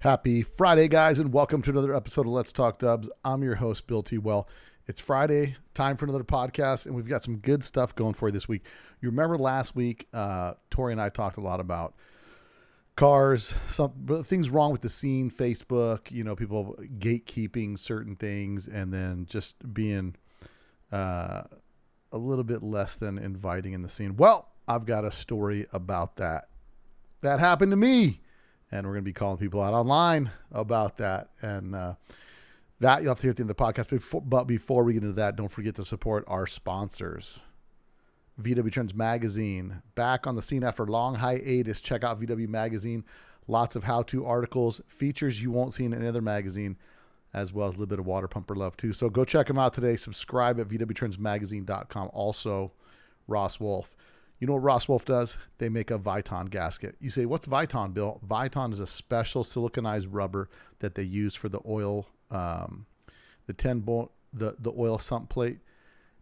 Happy Friday, guys, and welcome to another episode of Let's Talk Dubs. I'm your host, Bill T. Well. It's Friday, time for another podcast, and we've got some good stuff going for you this week. You remember last week, Tori and I talked a lot about cars, some things wrong with the scene, Facebook, people gatekeeping certain things, and then just being a little bit less than inviting in the scene. Well, I've got a story about that. That happened to me. And we're going to be calling people out online about that. And that you'll have to hear at the end of the podcast. But before we get into that, don't forget to support our sponsors. VW Trends Magazine, back on the scene after a long hiatus. Check out VW Magazine. Lots of how-to articles, features you won't see in any other magazine, as well as a little bit of water pumper love too. So go check them out today. Subscribe at vwtrendsmagazine.com. Also, Ross Wolf. You know what Ross Wolf does? They make a Viton gasket. You say, what's Viton, Bill? Viton is a special siliconized rubber that they use for the oil, the oil sump plate.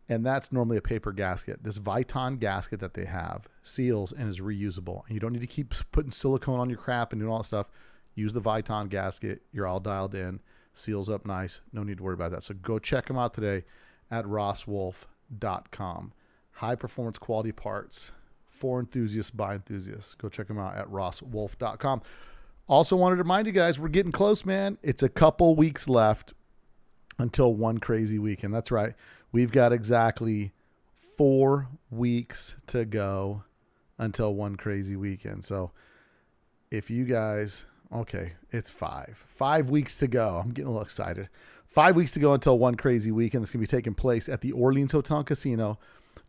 And that's normally a paper gasket. This Viton gasket that they have seals and is reusable. And you don't need to keep putting silicone on your crap and doing all that stuff. Use the Viton gasket. You're all dialed in. Seals up nice. No need to worry about that. So go check them out today at rosswolf.com. High performance quality parts for enthusiasts by enthusiasts. Go check them out at rosswolf.com. Also wanted to remind you guys, we're getting close, man. It's a couple weeks left until One Crazy Weekend. That's right. We've got exactly 4 weeks to go until One Crazy Weekend. So if you guys, it's 5 weeks to go. I'm getting a little excited. 5 weeks to go until One Crazy Weekend. It's going to be taking place at the Orleans Hotel and Casino,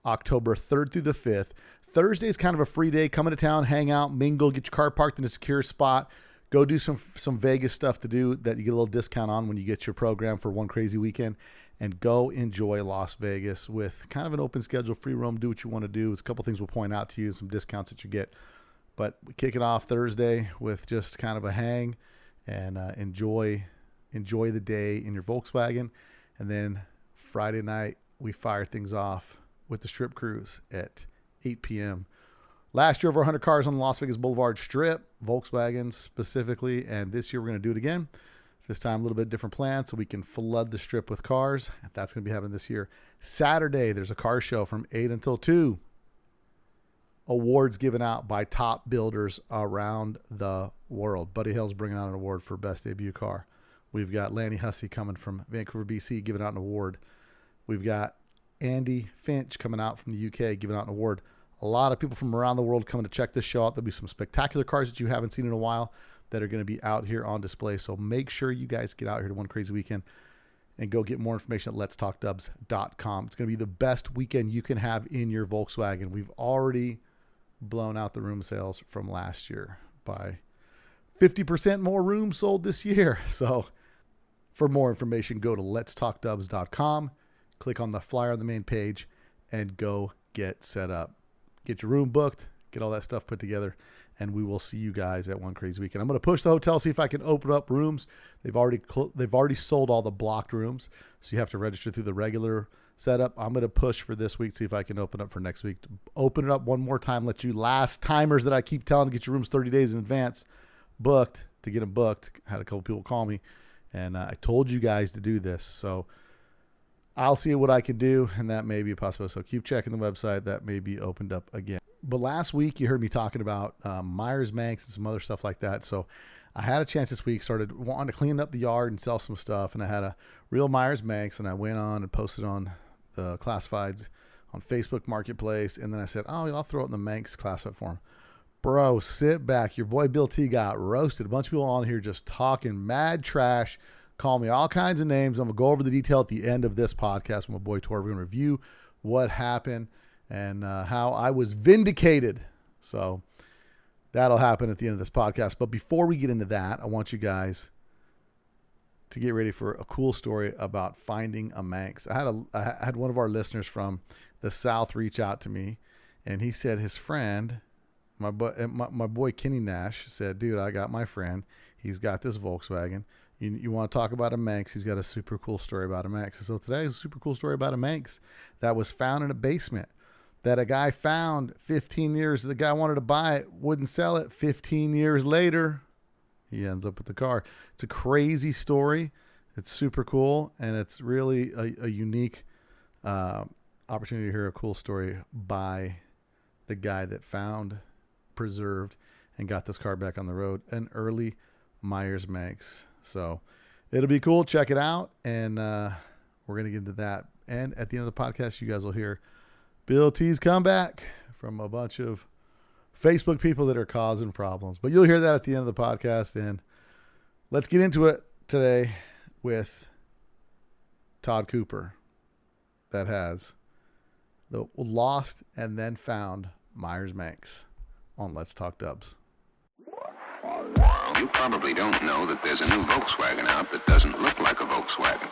October 3rd through the 5th. Thursday is kind of a free day. Come into town, hang out, mingle, get your car parked in a secure spot. Go do some Vegas stuff to do that you get a little discount on when you get your program for One Crazy Weekend. And go enjoy Las Vegas with kind of an open schedule, free roam, do what you want to do. There's a couple things we'll point out to you, some discounts that you get. But we kick it off Thursday with just kind of a hang and enjoy the day in your Volkswagen. And then Friday night, we fire things off with the strip cruise at 8 p.m. Last year, over 100 cars on the Las Vegas Boulevard Strip, Volkswagens specifically, and this year we're going to do it again. This time, a little bit different plan so we can flood the strip with cars. That's going to be happening this year. Saturday, there's a car show from 8 until 2. Awards given out by top builders around the world. Buddy Hill's bringing out an award for Best Debut Car. We've got Lanny Hussey coming from Vancouver, BC, giving out an award. We've got Andy Finch coming out from the UK, giving out an award. A lot of people from around the world coming to check this show out. There'll be some spectacular cars that you haven't seen in a while that are going to be out here on display. So make sure you guys get out here to One Crazy Weekend and go get more information at letstalkdubs.com. It's going to be the best weekend you can have in your Volkswagen. We've already blown out the room sales from last year by 50% more rooms sold this year. So for more information, go to letstalkdubs.com. Click on the flyer on the main page and go get set up. Get your room booked, get all that stuff put together, and we will see you guys at One Crazy Weekend. I'm going to push the hotel, see if I can open up rooms. They've already sold all the blocked rooms, so you have to register through the regular setup. I'm going to push for this week, see if I can open up for next week. Open it up one more time, let you last timers that I keep telling to get your rooms 30 days in advance booked, to get them booked. I had a couple people call me, and I told you guys to do this, so I'll see what I can do, and that may be a possibility. So keep checking the website. That may be opened up again. But last week, you heard me talking about Myers Manx and some other stuff like that. So I had a chance this week, started wanting to clean up the yard and sell some stuff, and I had a real Myers Manx, and I went on and posted on the classifieds on Facebook Marketplace, and then I said, I'll throw it in the Manx classified form. Bro, sit back. Your boy Bill T got roasted. A bunch of people on here just talking mad trash. Call me all kinds of names. I'm going to go over the detail at the end of this podcast with my boy Tor. We're going to review what happened and how I was vindicated. So that'll happen at the end of this podcast. But before we get into that, I want you guys to get ready for a cool story about finding a Manx. I had one of our listeners from the South reach out to me, and he said his friend, my boy Kenny Nash, said, dude, I got my friend. He's got this Volkswagen. You want to talk about a Manx? He's got a super cool story about a Manx. So today is a super cool story about a Manx that was found in a basement that a guy found 15 years. The guy wanted to buy it, wouldn't sell it. 15 years later, he ends up with the car. It's a crazy story. It's super cool, and it's really a unique opportunity to hear a cool story by the guy that found, preserved, and got this car back on the road, an early Myers Manx. So it'll be cool. Check it out, and we're going to get into that. And at the end of the podcast, you guys will hear Bill T's comeback from a bunch of Facebook people that are causing problems. But you'll hear that at the end of the podcast, and let's get into it today with Todd Cooper, that has the lost and then found Myers Manx on Let's Talk Dubs. You probably don't know that there's a new Volkswagen out that doesn't look like a Volkswagen.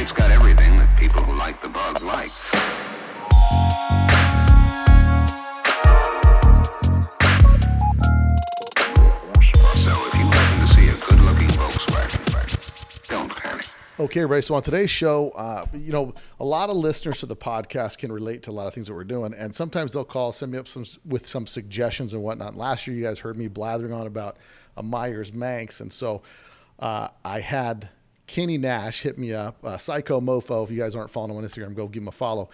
It's got everything that people who like the bug like. Okay, Ray. So on today's show, a lot of listeners to the podcast can relate to a lot of things that we're doing, and sometimes they'll call, send me up with some suggestions and whatnot. Last year, you guys heard me blathering on about a Myers Manx, and so I had Kenny Nash hit me up, Psycho Mofo. If you guys aren't following him on Instagram, go give him a follow.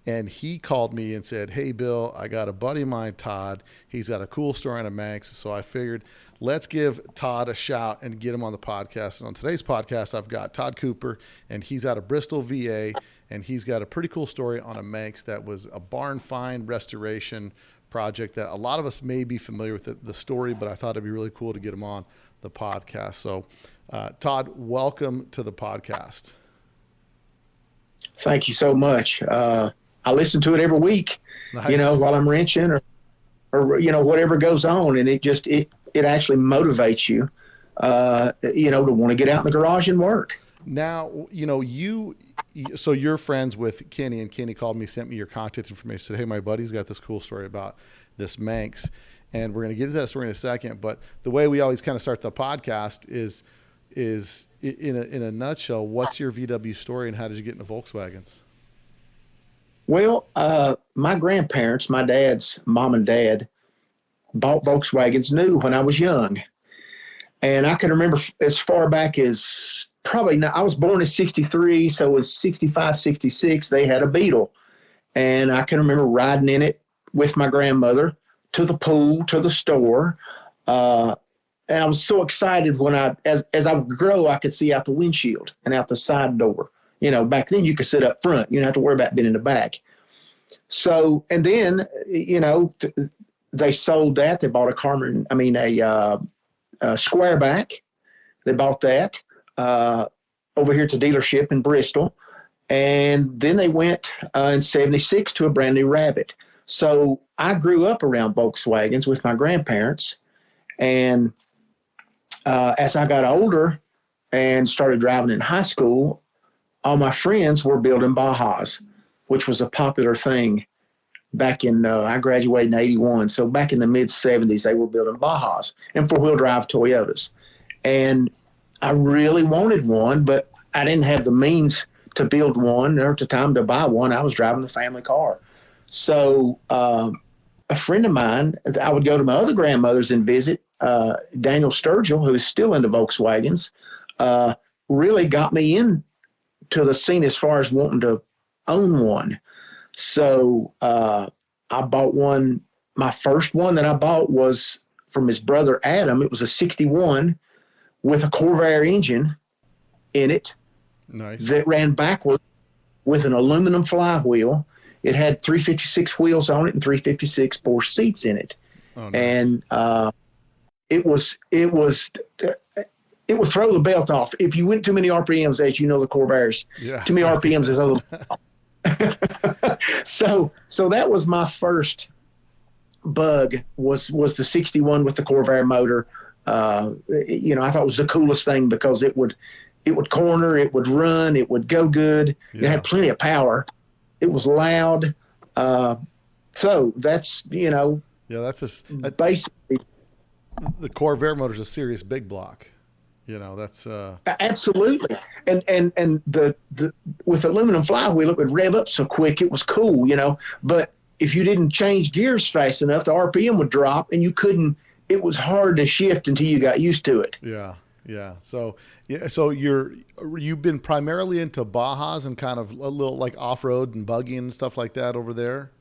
And he called me and said, "Hey, Bill, I got a buddy of mine, Todd. He's got a cool story on a Manx." So I figured, let's give Todd a shout and get him on the podcast. And on today's podcast, I've got Todd Cooper, and he's out of Bristol, VA, and he's got a pretty cool story on a Manx that was a barn find restoration project that a lot of us may be familiar with the story, but I thought it'd be really cool to get him on the podcast. So, Todd, welcome to the podcast. Thank you so much. I listen to it every week, Nice. While I'm wrenching or whatever goes on. And it actually motivates you, to want to get out in the garage and work. Now, so you're friends with Kenny, and Kenny called me, sent me your contact information, said, "Hey, my buddy's got this cool story about this Manx." And we're going to get into that story in a second. But the way we always kind of start the podcast is in a nutshell, what's your VW story and how did you get into Volkswagens? Well, my grandparents, my dad's mom and dad, bought Volkswagens new when I was young. And I can remember as far back as I was born in 63, so it was 65, 66, they had a Beetle. And I can remember riding in it with my grandmother to the pool, to the store. And I was so excited when as I would grow, I could see out the windshield and out the side door. Back then you could sit up front. You didn't have to worry about being in the back. So, and then, they sold that. They bought a Squareback. They bought that over here to dealership in Bristol. And then they went in 76 to a brand new Rabbit. So I grew up around Volkswagens with my grandparents. And as I got older and started driving in high school, all my friends were building Bajas, which was a popular thing back in, I graduated in 81. So back in the mid 70s, they were building Bajas and 4-wheel drive Toyotas. And I really wanted one, but I didn't have the means to build one or the time to buy one. I was driving the family car. So a friend of mine, I would go to my other grandmothers and visit, Daniel Sturgill, who is still into Volkswagens, really got me into the scene as far as wanting to own one. So I bought one. My first one that I bought was from his brother Adam. It was a 61 with a Corvair engine in it. Nice. That ran backward with an aluminum flywheel. It had 356 wheels on it and 356 Porsche seats in it. Oh, nice. And it would throw the belt off. If you went too many RPMs, as you know, the Corvairs, too many RPMs is a little. So that was my first bug was the 61 with the Corvair motor. I thought it was the coolest thing because it would corner, it would run, it would go good. Yeah. It had plenty of power. It was loud. So that's, that's basically the Corvair motor is a serious big block. That's Absolutely. And the with aluminum flywheel, it would rev up so quick, it was cool, but if you didn't change gears fast enough, the RPM would drop and it was hard to shift until you got used to it. yeah. Yeah. So you've been primarily into Bajas and kind of a little like off-road and buggy and stuff like that over there.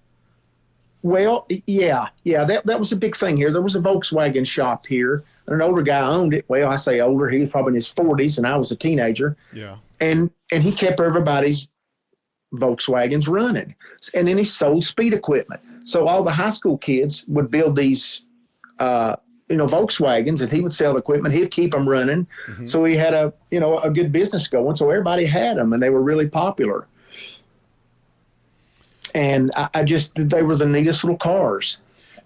Well, yeah, that was a big thing here. There was a Volkswagen shop here, and an older guy owned it. Well, I say older, he was probably in his 40s, and I was a teenager. Yeah. And he kept everybody's Volkswagens running. And then he sold speed equipment. So all the high school kids would build these, Volkswagens, and he would sell the equipment. He'd keep them running. Mm-hmm. So he had a good business going. So everybody had them, and they were really popular. And they were the neatest little cars.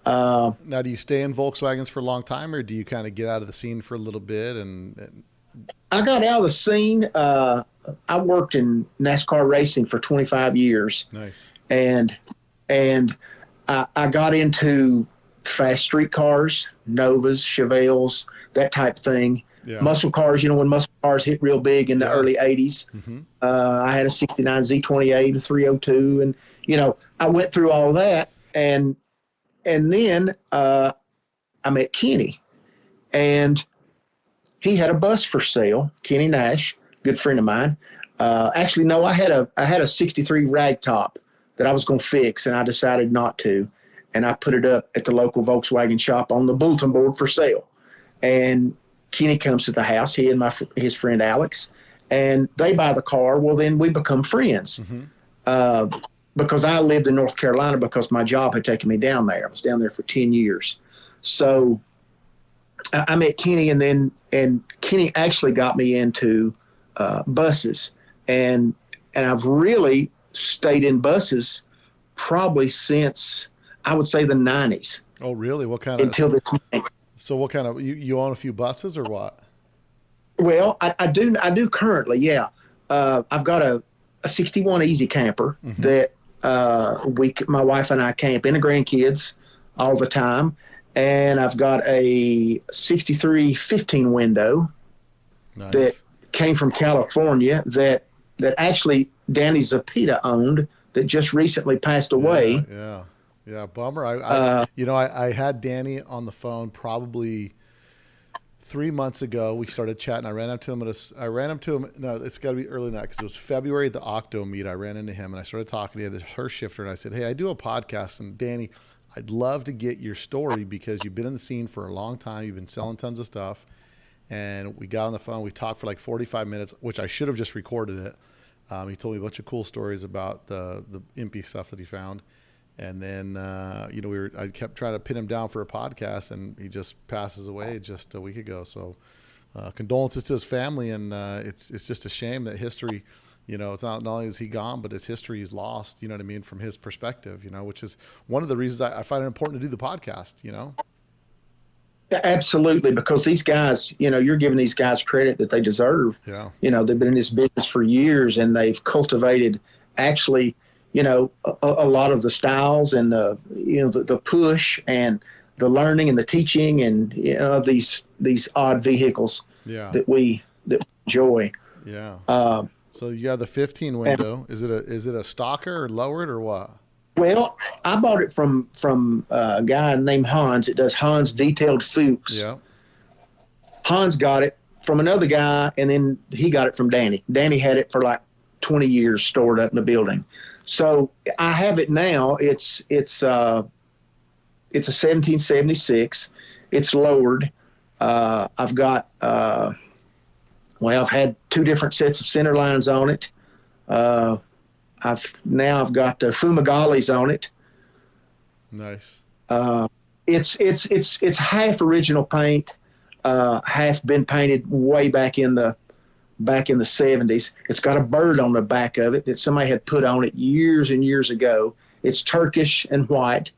Now, do you stay in Volkswagens for a long time, or do you kind of get out of the scene for a little bit? And I got out of the scene. I worked in NASCAR racing for 25 years. Nice. And I got into fast street cars, Novas, Chevelles, that type thing. Yeah. Muscle cars, when muscle cars hit real big in the early 80s. Mm-hmm. I had a 69 Z28, a 302, and, I went through all that. And then I met Kenny, and he had a bus for sale, Kenny Nash, good friend of mine. Actually, no, I had a 63 ragtop that I was going to fix, and I decided not to. And I put it up at the local Volkswagen shop on the bulletin board for sale. And Kenny comes to the house, he and his friend Alex, and they buy the car. Well, then we become friends. Mm-hmm. Because I lived in North Carolina because my job had taken me down there. I was down there for 10 years. So I met Kenny, and Kenny actually got me into buses. And I've really stayed in buses probably since, I would say, the 90s. Oh, really? What kind of? Until this day. So what kind of, you own a few buses or what? Well, I do currently, yeah. I've got a 61 Easy Camper mm-hmm. that my wife and I camp in, the grandkids all the time. And I've got a 63 15 window nice. That came from California that actually Danny Zapita owned, that just recently passed away. Yeah. Bummer. I had Danny on the phone probably 3 months ago. We started chatting. I ran up to him no, it's got to be early night because it was February at the Octo meet. I ran into him and I started talking to him, her shifter, and I said, hey, I do a podcast, and Danny, I'd love to get your story because you've been in the scene for a long time. You've been selling tons of stuff. And we got on the phone. We talked for like 45 minutes, which I should have just recorded it. He told me a bunch of cool stories about the impy stuff that he found. And then, I kept trying to pin him down for a podcast, and he just passes away just a week ago. So condolences to his family. And it's just a shame that history, it's not only is he gone, but his history is lost, from his perspective, which is one of the reasons I find it important to do the podcast, Absolutely, because these guys, you're giving these guys credit that they deserve. Yeah. They've been in this business for years, and they've cultivated actually, a lot of the styles and the push and the learning and the teaching and these odd vehicles that we enjoy. Yeah. So you have the 15 window. Is it a stalker or lowered or what? Well, I bought it from a guy named Hans. It does Hans Detailed Fuchs. Yeah. Hans got it from another guy, and then he got it from Danny. Danny had it for like 20 years stored up in the building. So I have it now. It's a 1776. It's lowered. I've got I've had two different sets of center lines on it. I've got Fumigales on it. Nice. It's half original paint, half been painted way back in the 70s. It's got a bird on the back of it that somebody had put on it years and years ago. It's Turkish and white.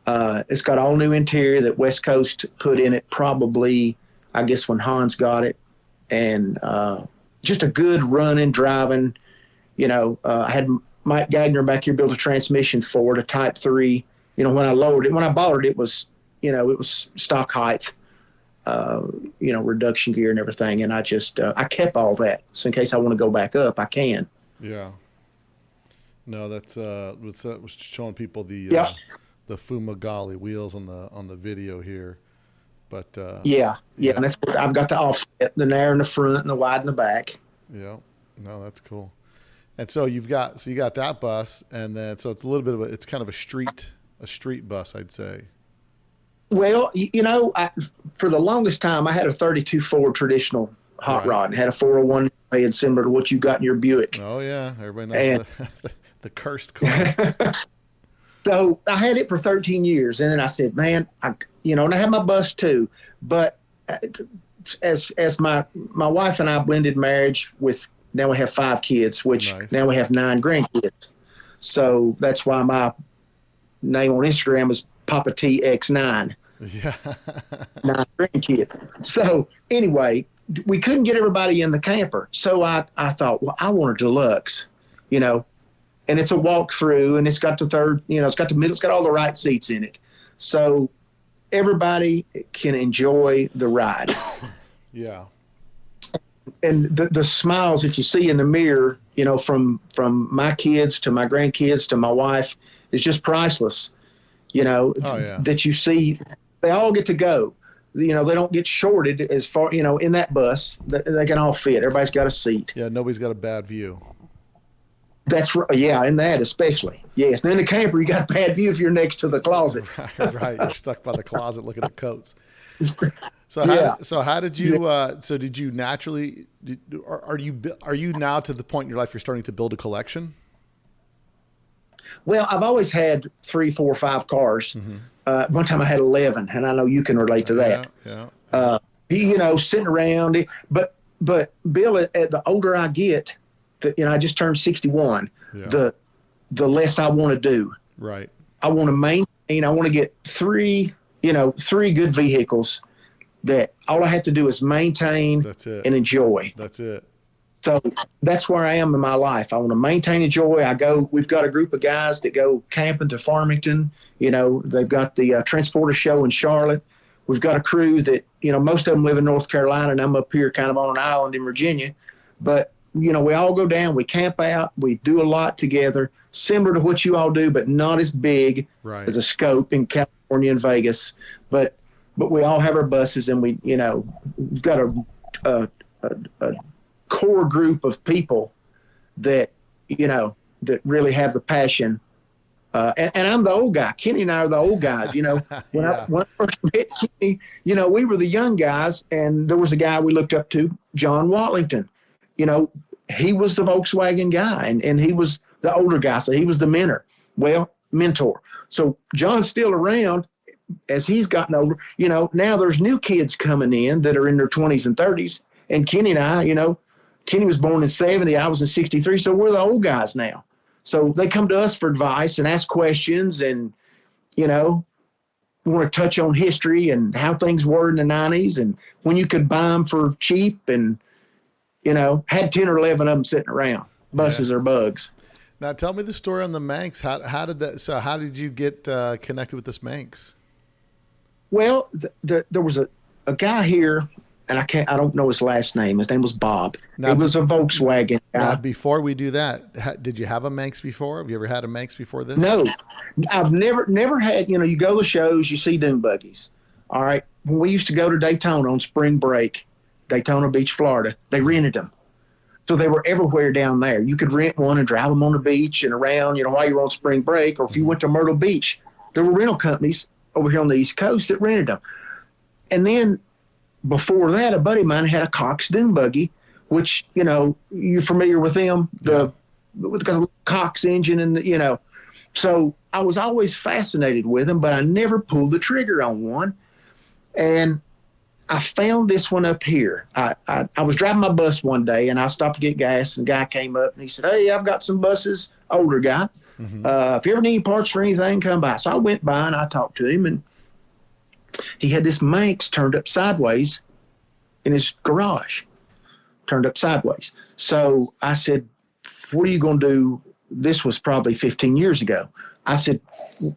It's got all new interior that West Coast put in it probably, I guess, when Hans got it. And just a good running, driving. I had Mike Gagner back here build a transmission for it, a Type 3. When I bought it, it was, it was stock height. reduction gear and everything. And I just, I kept all that. So in case I want to go back up, I can. Yeah. No, that's was showing people the Fumagalli wheels on the video here. But yeah. And that's what I've got the offset, the narrow in the front and the wide in the back. Yeah. No, that's cool. And so you got that bus, and then so it's a little bit of it's kind of a street bus, I'd say. Well, for the longest time, I had a 32 Ford traditional hot rod and had a 401 head similar to what you got in your Buick. Oh yeah, everybody knows the cursed car. So I had it for 13 years, and then I said, man, and I had my bus too, but as my wife and I blended marriage with, now we have 5 kids, which now we have 9 grandkids. So that's why my name on Instagram is Papa TX9. Yeah. 9 grandkids. So anyway, we couldn't get everybody in the camper. So I thought, well, I want a deluxe, and it's a walkthrough, and it's got the third, it's got the middle, it's got all the right seats in it. So everybody can enjoy the ride. Yeah. And the smiles that you see in the mirror, from my kids to my grandkids to my wife is just priceless. That you see, they all get to go. They don't get shorted as far, in that bus. They can all fit. Everybody's got a seat. Yeah, nobody's got a bad view. That's right. Yeah, in that especially. Yes. And in the camper, you got a bad view if you're next to the closet. Right. You're stuck by the closet looking at coats. So how did you? So did you naturally? Are you now to the point in your life you're starting to build a collection? Well, I've always had 3, 4, 5 cars. Mm-hmm. One time I had 11, and I know you can relate to that. Yeah. Sitting around, but Bill, the older I get, I just turned 61. Yeah. The less I want to do. Right. I want to maintain. I want to get 3 good vehicles that all I have to do is maintain. That's it. And enjoy. That's it. So that's where I am in my life. I want to maintain and enjoy. We've got a group of guys that go camping to Farmington. They've got the Transporter Show in Charlotte. We've got a crew that, most of them live in North Carolina, and I'm up here kind of on an island in Virginia. But, we all go down, we camp out, we do a lot together, similar to what you all do, but not as big as a scope in California and Vegas. But we all have our buses, and we've got a core group of people that that really have the passion, and I'm the old guy. Kenny and I are the old guys. When I first met Kenny, we were the young guys, and there was a guy we looked up to, John Watlington. He was the Volkswagen guy, and he was the older guy, so he was the mentor. So John's still around as he's gotten older. Now there's new kids coming in that are in their 20s and 30s, and Kenny and I, Kenny was born in 70, I was in 63, so we're the old guys now. So they come to us for advice and ask questions, and, want to touch on history and how things were in the 90s and when you could buy them for cheap, and, had 10 or 11 of them sitting around. Buses are bugs. Now tell me the story on the Manx. How did you get connected with this Manx? Well, there was a guy here, and I don't know his last name. His name was Bob. Now, it was a Volkswagen guy. Now, before we do that, did you have a Manx before? Have you ever had a Manx before this? No, I've never had. You go to shows, you see dune buggies. All right, when we used to go to Daytona on spring break, Daytona Beach, Florida, they rented them. So they were everywhere down there. You could rent one and drive them on the beach and around, while you were on spring break, or if you went to Myrtle Beach, there were rental companies over here on the East Coast that rented them. And then before that, a buddy of mine had a Cox dune buggy, which, you're familiar with them, with the Cox engine and so I was always fascinated with them, but I never pulled the trigger on one. And I found this one up here. I was driving my bus one day, and I stopped to get gas, and a guy came up and he said, "Hey, I've got some buses," older guy. Mm-hmm. If you ever need parts for anything, come by. So I went by and I talked to him, and he had this Manx turned up sideways in his garage, turned up sideways. So I said, "What are you going to do?" This was probably 15 years ago. I said,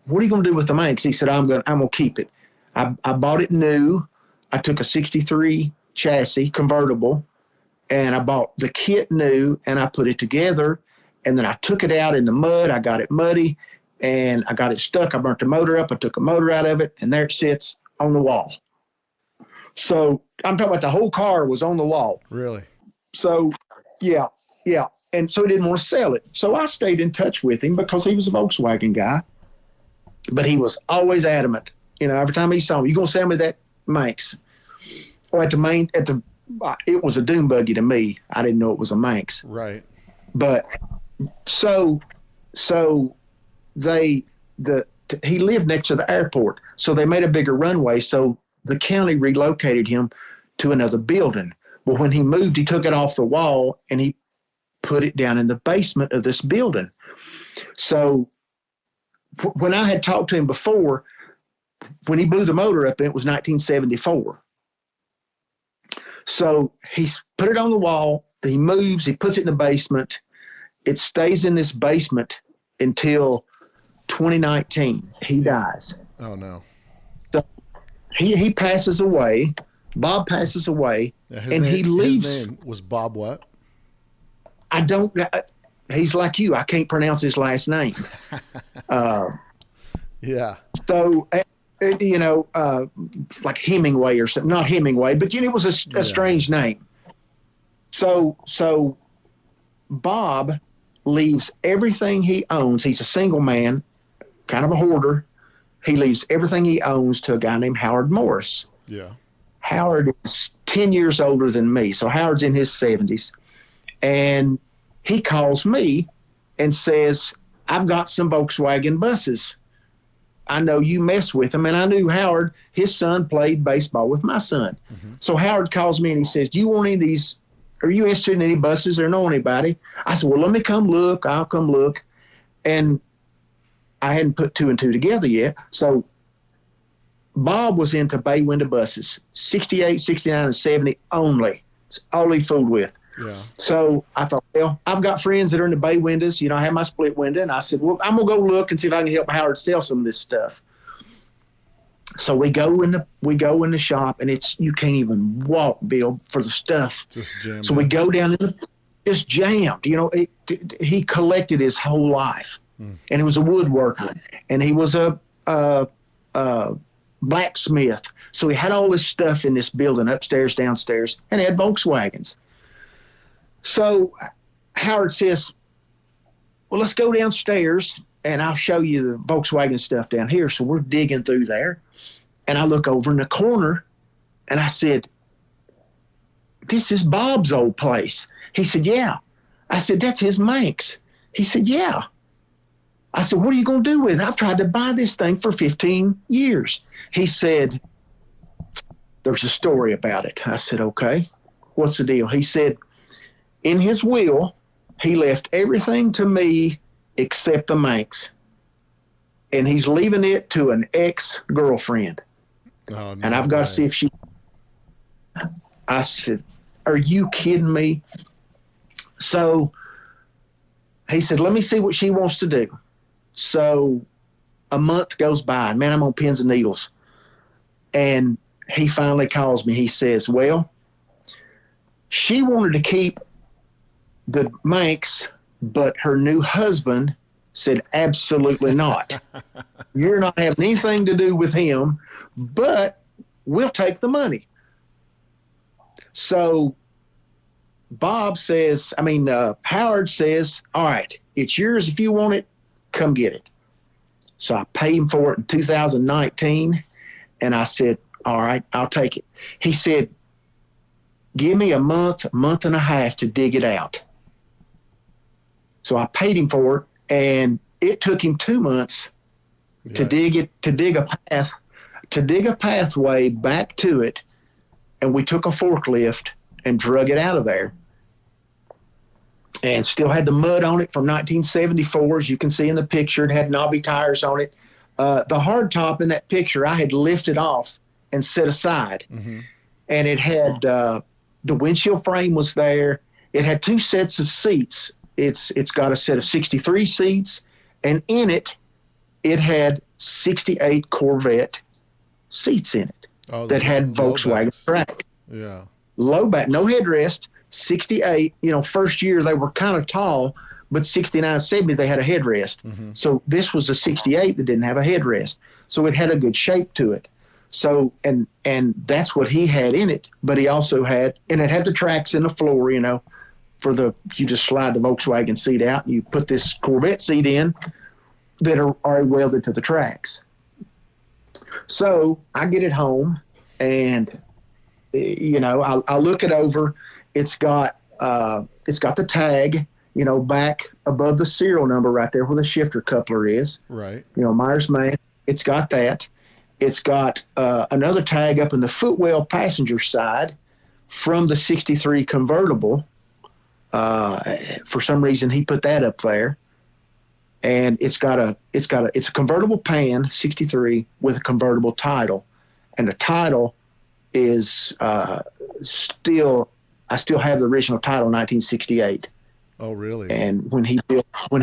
"What are you going to do with the Manx?" He said, I'm going to keep it. I bought it new. I took a 63 chassis convertible and I bought the kit new and I put it together. And then I took it out in the mud. I got it muddy and I got it stuck. I burnt the motor up. I took a motor out of it and there it sits on the wall. So I'm talking about the whole car was on the wall. Really? So, yeah. And so he didn't want to sell it. So I stayed in touch with him because he was a Volkswagen guy. But he was always adamant. You know, every time he saw me, you going to sell me that Manx? Or it was a dune buggy to me. I didn't know it was a Manx. Right. But so he lived next to the airport. So they made a bigger runway. So the county relocated him to another building. But when he moved, he took it off the wall and he put it down in the basement of this building. So when I had talked to him before, when he blew the motor up, it was 1974. So he's put it on the wall. He moves. He puts it in the basement. It stays in this basement until 2019. He dies. Oh, no. So he passes away. Bob passes away, and he leaves. His name was Bob what? I don't. He's like you. I can't pronounce his last name. Yeah. So, you know, like Hemingway or something. Not Hemingway, but you know, it was a strange name. So Bob leaves everything he owns. He's a single man, kind of a hoarder. He leaves everything he owns to a guy named Howard Morris. Yeah. Howard is 10 years older than me. So Howard's in his 70s. And he calls me and says, I've got some Volkswagen buses. I know you mess with them. And I knew Howard, his son played baseball with my son. Mm-hmm. So Howard calls me and he says, do you want any of these? Are you interested in any buses or know anybody? I said, well, let me come look. I'll come look. And I hadn't put two and two together yet. So Bob was into bay window buses, 68, 69, and 70 only. It's all he fooled with. Yeah. So I thought, well, I've got friends that are in the bay windows. You know, I have my split window. And I said, well, I'm going to go look and see if I can help Howard sell some of this stuff. So we go in the shop, and you can't even walk, Bill, for the stuff. Just jammed. So we go down in it's jammed. You know, he collected his whole life, and he was a woodworker, and he was a blacksmith. So he had all this stuff in this building, upstairs, downstairs, and he had Volkswagens. So Howard says, well, let's go downstairs and I'll show you the Volkswagen stuff down here. So we're digging through there. And I look over in the corner and I said, this is Bob's old place. He said, yeah. I said, that's his Manx. He said, yeah. I said, what are you going to do with it? I've tried to buy this thing for 15 years. He said, there's a story about it. I said, okay, what's the deal? He said, in his will, he left everything to me except the Manx. And he's leaving it to an ex-girlfriend. Oh, no and I've got to see if she... I said, are you kidding me? So he said, let me see what she wants to do. So a month goes by, and man, I'm on pins and needles. And he finally calls me. He says, well, she wanted to keep the Manx, but her new husband said, absolutely not. You're not having anything to do with him, but we'll take the money. So Howard says, all right, it's yours if you want it, come get it. So I paid him for it in 2019, and I said, all right, I'll take it. He said, give me a month and a half to dig it out. So I paid him for it, and it took him 2 months to dig a pathway back to it, and we took a forklift and drug it out of there. And still had the mud on it from 1974, as you can see in the picture. It had knobby tires on it. The hard top in that picture I had lifted off and set aside. Mm-hmm. And it had the windshield frame was there. It had 2 sets of seats. It's got a set of 63 seats, and in it had 68 Corvette seats in it. Oh, that had low Volkswagen backs. track. Yeah. Low back, no headrest. 68, first year they were kind of tall, but 69, 70, they had a headrest. Mm-hmm. So this was a 68 that didn't have a headrest. So it had a good shape to it. So, and that's what he had in it. But he also had, and it had the tracks in the floor, you just slide the Volkswagen seat out and you put this Corvette seat in that are welded to the tracks. So I get it home and, I look it over. It's got the tag, back above the serial number right there where the shifter coupler is. Right. Myers Manx. It's got that. It's got another tag up in the footwell passenger side from the 63 convertible. For some reason he put that up there. And it's a convertible pan 63 with a convertible title. And the title is I still have the original title, 1968. Oh, really? And when he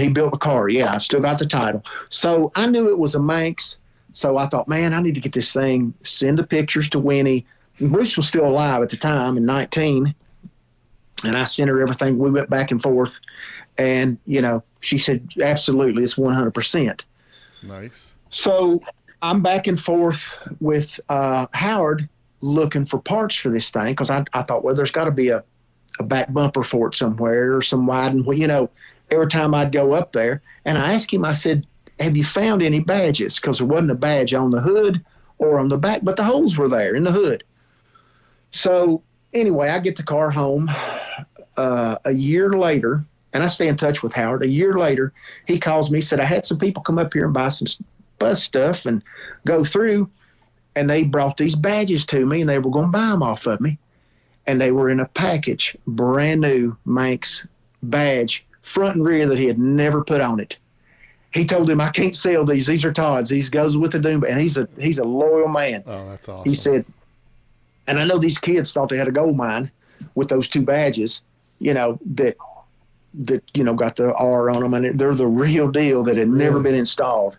built the car, yeah, I still got the title. So I knew it was a Manx. So I thought, man, I need to get this thing, send the pictures to Winnie. Bruce was still alive at the time in 19. And I sent her everything. We went back and forth. And, she said, absolutely, it's 100%. Nice. So I'm back and forth with Howard looking for parts for this thing because I thought, well, there's got to be a back bumper for it somewhere or some widen. Every time I'd go up there, and I asked him, I said, have you found any badges? Because there wasn't a badge on the hood or on the back, but the holes were there in the hood. So anyway, I get the car home a year later, and I stay in touch with Howard. A year later, he calls me, said, I had some people come up here and buy some bus stuff and go through, and they brought these badges to me, and they were going to buy them off of me. And they were in a package, brand new Manx badge, front and rear, that he had never put on it. He told him, I can't sell these. These are Todd's. These goes with the Doom. And he's a loyal man. Oh, that's awesome. He said, and I know these kids thought they had a gold mine with those two badges, that got the R on them, and they're the real deal that had never been installed.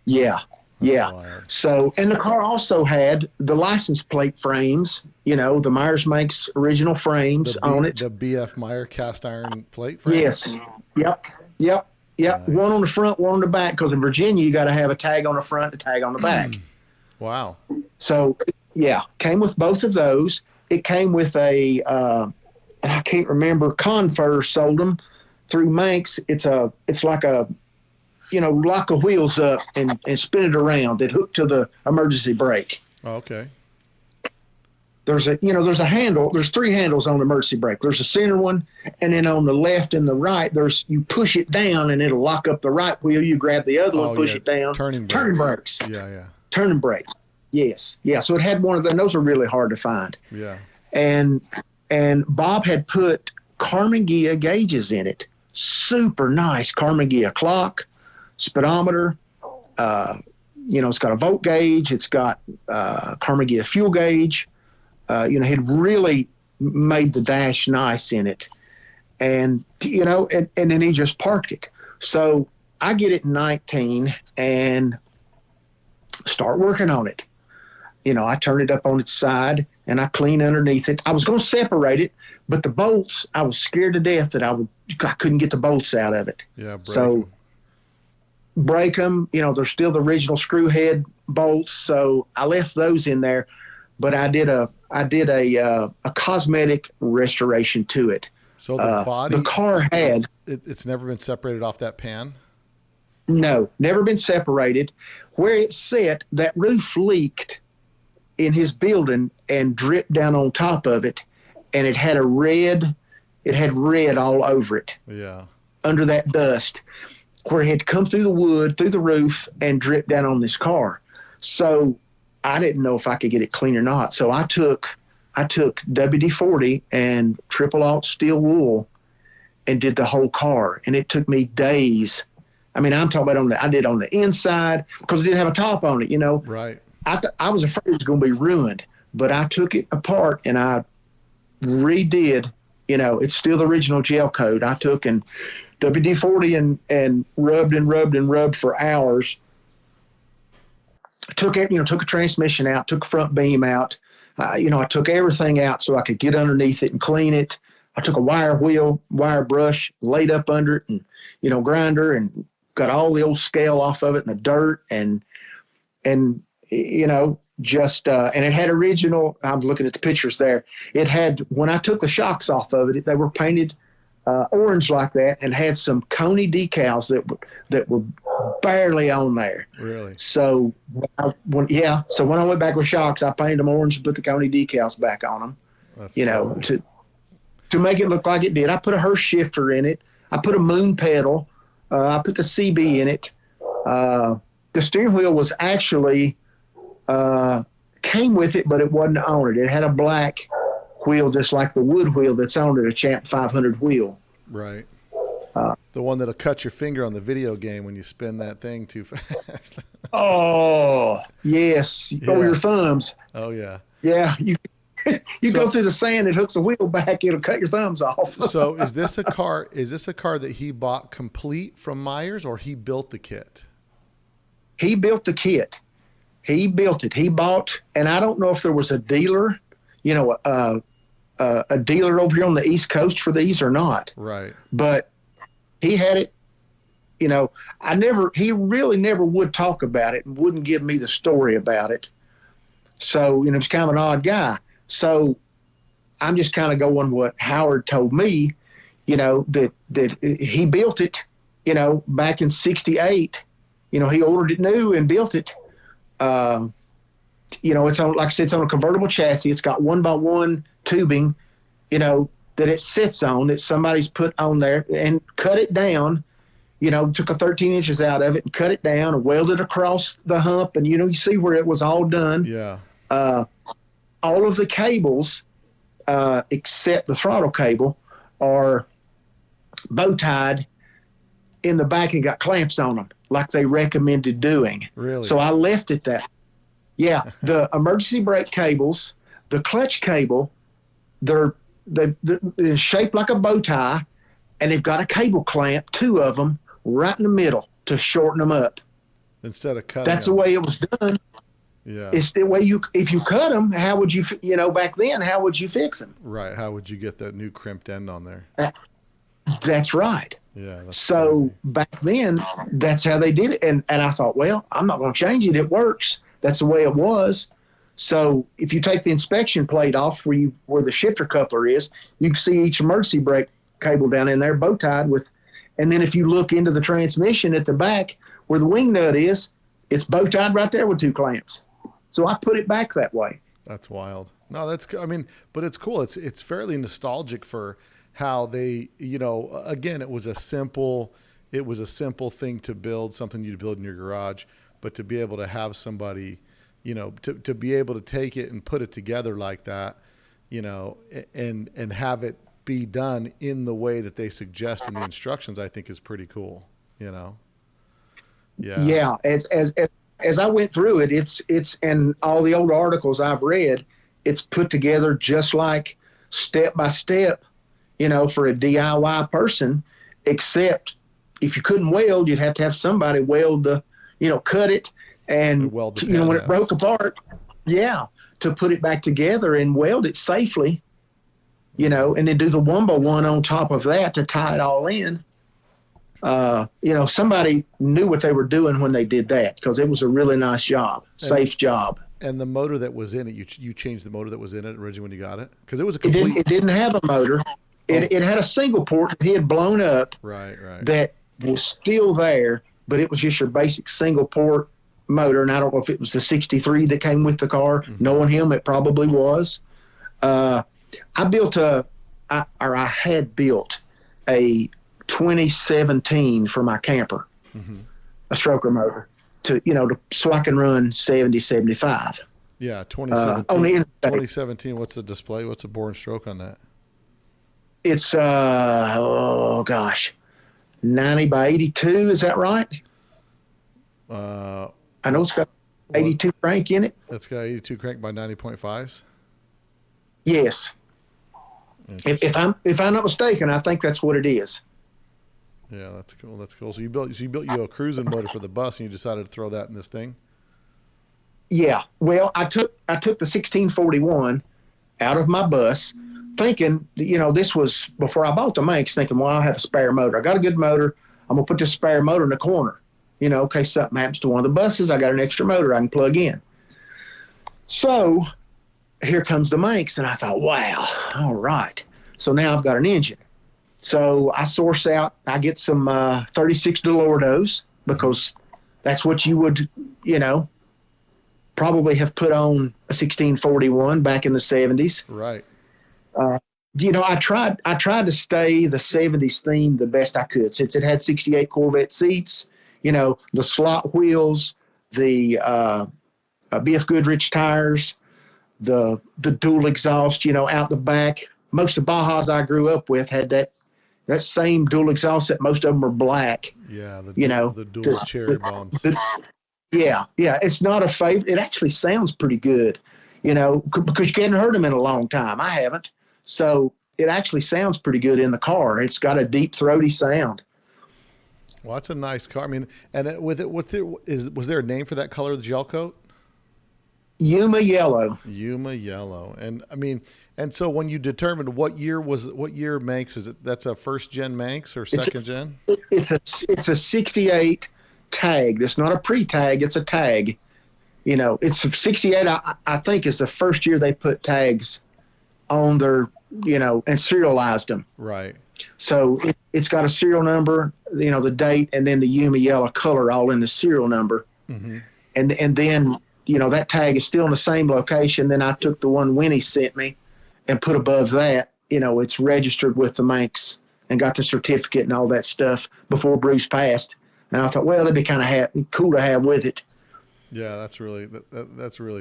Yeah. Yeah. So, and the car also had the license plate frames, the Myers Manx original frames on it. The BF Meyer cast iron plate frames? Yes. Yep. Nice. One on the front, one on the back, because in Virginia, you got to have a tag on the front, a tag on the back. Wow. So, yeah, came with both of those. It came with and I can't remember, Confer sold them through Manx. It's like a, lock the wheels up and spin it around. It hooked to the emergency brake. Oh, okay. There's a handle. There's three handles on the emergency brake. There's a center one, and then on the left and the right, you push it down and it'll lock up the right wheel. You grab the other one, push it down. Turning brakes. Yeah. Turning brakes. Yes. Yeah. So it had one of them. Those are really hard to find. Yeah. And Bob had put Carmangia gauges in it. Super nice Carmangia clock, speedometer. It's got a volt gauge. It's got Carmangia fuel gauge. Had really made the dash nice in it. And then he just parked it. So I get it in 19 and start working on it. I turn it up on its side and I clean underneath it. I was going to separate it, but the bolts, I was scared to death that I couldn't get the bolts out of it. Yeah. Break them. They're still the original screw head bolts. So I left those in there, but I did a cosmetic restoration to it. So the body, the car had, it's never been separated off that pan? No, never been separated. Where it sat, that roof leaked in his building and dripped down on top of it, and it had red all over it. Yeah. Under that dust, where it had come through the wood, through the roof, and dripped down on this car. So I didn't know if I could get it clean or not. So I took WD-40 and triple alt steel wool and did the whole car, and it took me days. I mean, I'm talking about I did on the inside because it didn't have a top on it, Right. I was afraid it was going to be ruined, but I took it apart and I redid, it's still the original gel coat. I took and WD-40 and rubbed for hours took it, took a transmission out, took a front beam out. I took everything out so I could get underneath it and clean it. I took a wire brush, laid up under it, and grinder, and got all the old scale off of it and the dirt, and just and it had original. I'm looking at the pictures there. It had, when I took the shocks off of it, they were painted orange like that, and had some Coney decals that were barely on there. Really? So when I went back with shocks, I painted them orange and put the Coney decals back on them. That's To make it look like it did. I put a Hurst shifter in it. I put a moon pedal. I put the CB in it. The steering wheel was actually came with it, but it wasn't on it. It had a black wheel, just like the wood wheel that's on it, a Champ 500 wheel. Right. The one that'll cut your finger on the video game when you spin that thing too fast. Oh, yes. Yeah. Oh, your thumbs. Oh, yeah. Yeah. You go through the sand, it hooks the wheel back, it'll cut your thumbs off. So is this a car that he bought complete from Myers, or he built the kit? He built the kit. He built it. He bought, and I don't know if there was a dealer, a dealer over here on the East Coast for these or not. Right. But he had it, he really never would talk about it and wouldn't give me the story about it. So, he's kind of an odd guy. So I'm just kind of going what Howard told me, that he built it, back in 68. He ordered it new and built it. It's on, like I said, it's on a convertible chassis. It's got 1x1 tubing, that it sits on, that somebody's put on there and cut it down, took a 13 inches out of it and cut it down and welded across the hump. And, you see where it was all done. Yeah. All of the cables, except the throttle cable, are bow tied in the back and got clamps on them, like they recommended doing. Really? So I left it that. Yeah, the emergency brake cables, the clutch cable, they're shaped like a bow tie, and they've got a cable clamp, 2 of them, right in the middle to shorten them up. Instead of cutting That's them. the way it was done. Yeah. It's the way if you cut them, how would you, back then, how would you fix them? Right. How would you get that new crimped end on there? That's right. Yeah. That's so crazy. Back then, that's how they did it. And I thought, well, I'm not going to change it. It works. That's the way it was. So if you take the inspection plate off where the shifter coupler is, you can see each emergency brake cable down in there, bow tied with. And then if you look into the transmission at the back where the wing nut is, it's bow tied right there with 2 clamps. So I put it back that way. That's wild. No, but it's cool. It's fairly nostalgic for how they, again, it was a simple thing to build, something you'd build in your garage, but to be able to have somebody, to be able to take it and put it together like that, and have it be done in the way that they suggest in the instructions, I think is pretty cool, Yeah. Yeah. As I went through it, it's and all the old articles I've read, it's put together just like step by step, for a DIY person, except if you couldn't weld, you'd have to have somebody weld cut it and, weld the when it broke apart, to put it back together and weld it safely, and then do the 1x1 on top of that to tie it all in. Somebody knew what they were doing when they did that, because it was a really nice job, safe job. And the motor that was in it, you changed the motor that was in it originally when you got it? Because it was a complete... It didn't have a motor. It had a single port that he had blown up. Right. That was still there, but it was just your basic single port motor. And I don't know if it was the 63 that came with the car. Mm-hmm. Knowing him, it probably was. I had built a 2017 for my camper, a stroker motor, so I can run 70, 75. Yeah, 2017. What's the display? What's the bore and stroke on that? It's 90 by 82. Is that right? I know it's got 82 crank in it. It's got 82 crank by 90.5s. Yes. If I'm not mistaken, I think that's what it is. Yeah, that's cool. So you built a cruising motor for the bus, and you decided to throw that in this thing? Yeah. Well, I took the 1641 out of my bus, thinking, this was before I bought the Manx, thinking, well, I'll have a spare motor. I got a good motor. I'm gonna put this spare motor in the corner. In case something happens to one of the buses, I got an extra motor I can plug in. So here comes the Manx, and I thought, wow, all right. So now I've got an engine. So I get some 36 DeLordos, because that's what you would, probably have put on a 1641 back in the 70s. Right. I tried to stay the 70s theme the best I could, since it had 68 Corvette seats, the slot wheels, the BF Goodrich tires, the dual exhaust, out the back. Most of Bajas I grew up with had that same dual exhaust, that most of them are black. Yeah, the dual cherry bombs. Yeah. It's not a favorite. It actually sounds pretty good, because you hadn't heard them in a long time. I haven't. So it actually sounds pretty good in the car. It's got a deep, throaty sound. Well, that's a nice car. I mean, and was there a name for that color, the gel coat? Yuma yellow. Yuma yellow. And I mean, and so when you determined what year Manx is it? That's a first gen Manx or second gen? It's a 68 tag. It's not a pre-tag. It's a tag. It's 68. I think is the first year they put tags on their, and serialized them. Right. So it's got a serial number, the date, and then the Yuma yellow color all in the serial number. Mm-hmm. And then, that tag is still in the same location. Then I took the one Winnie sent me and put above that, it's registered with the Manx, and got the certificate and all that stuff before Bruce passed. And I thought, well, that'd be kind of cool to have with it. Yeah, that's really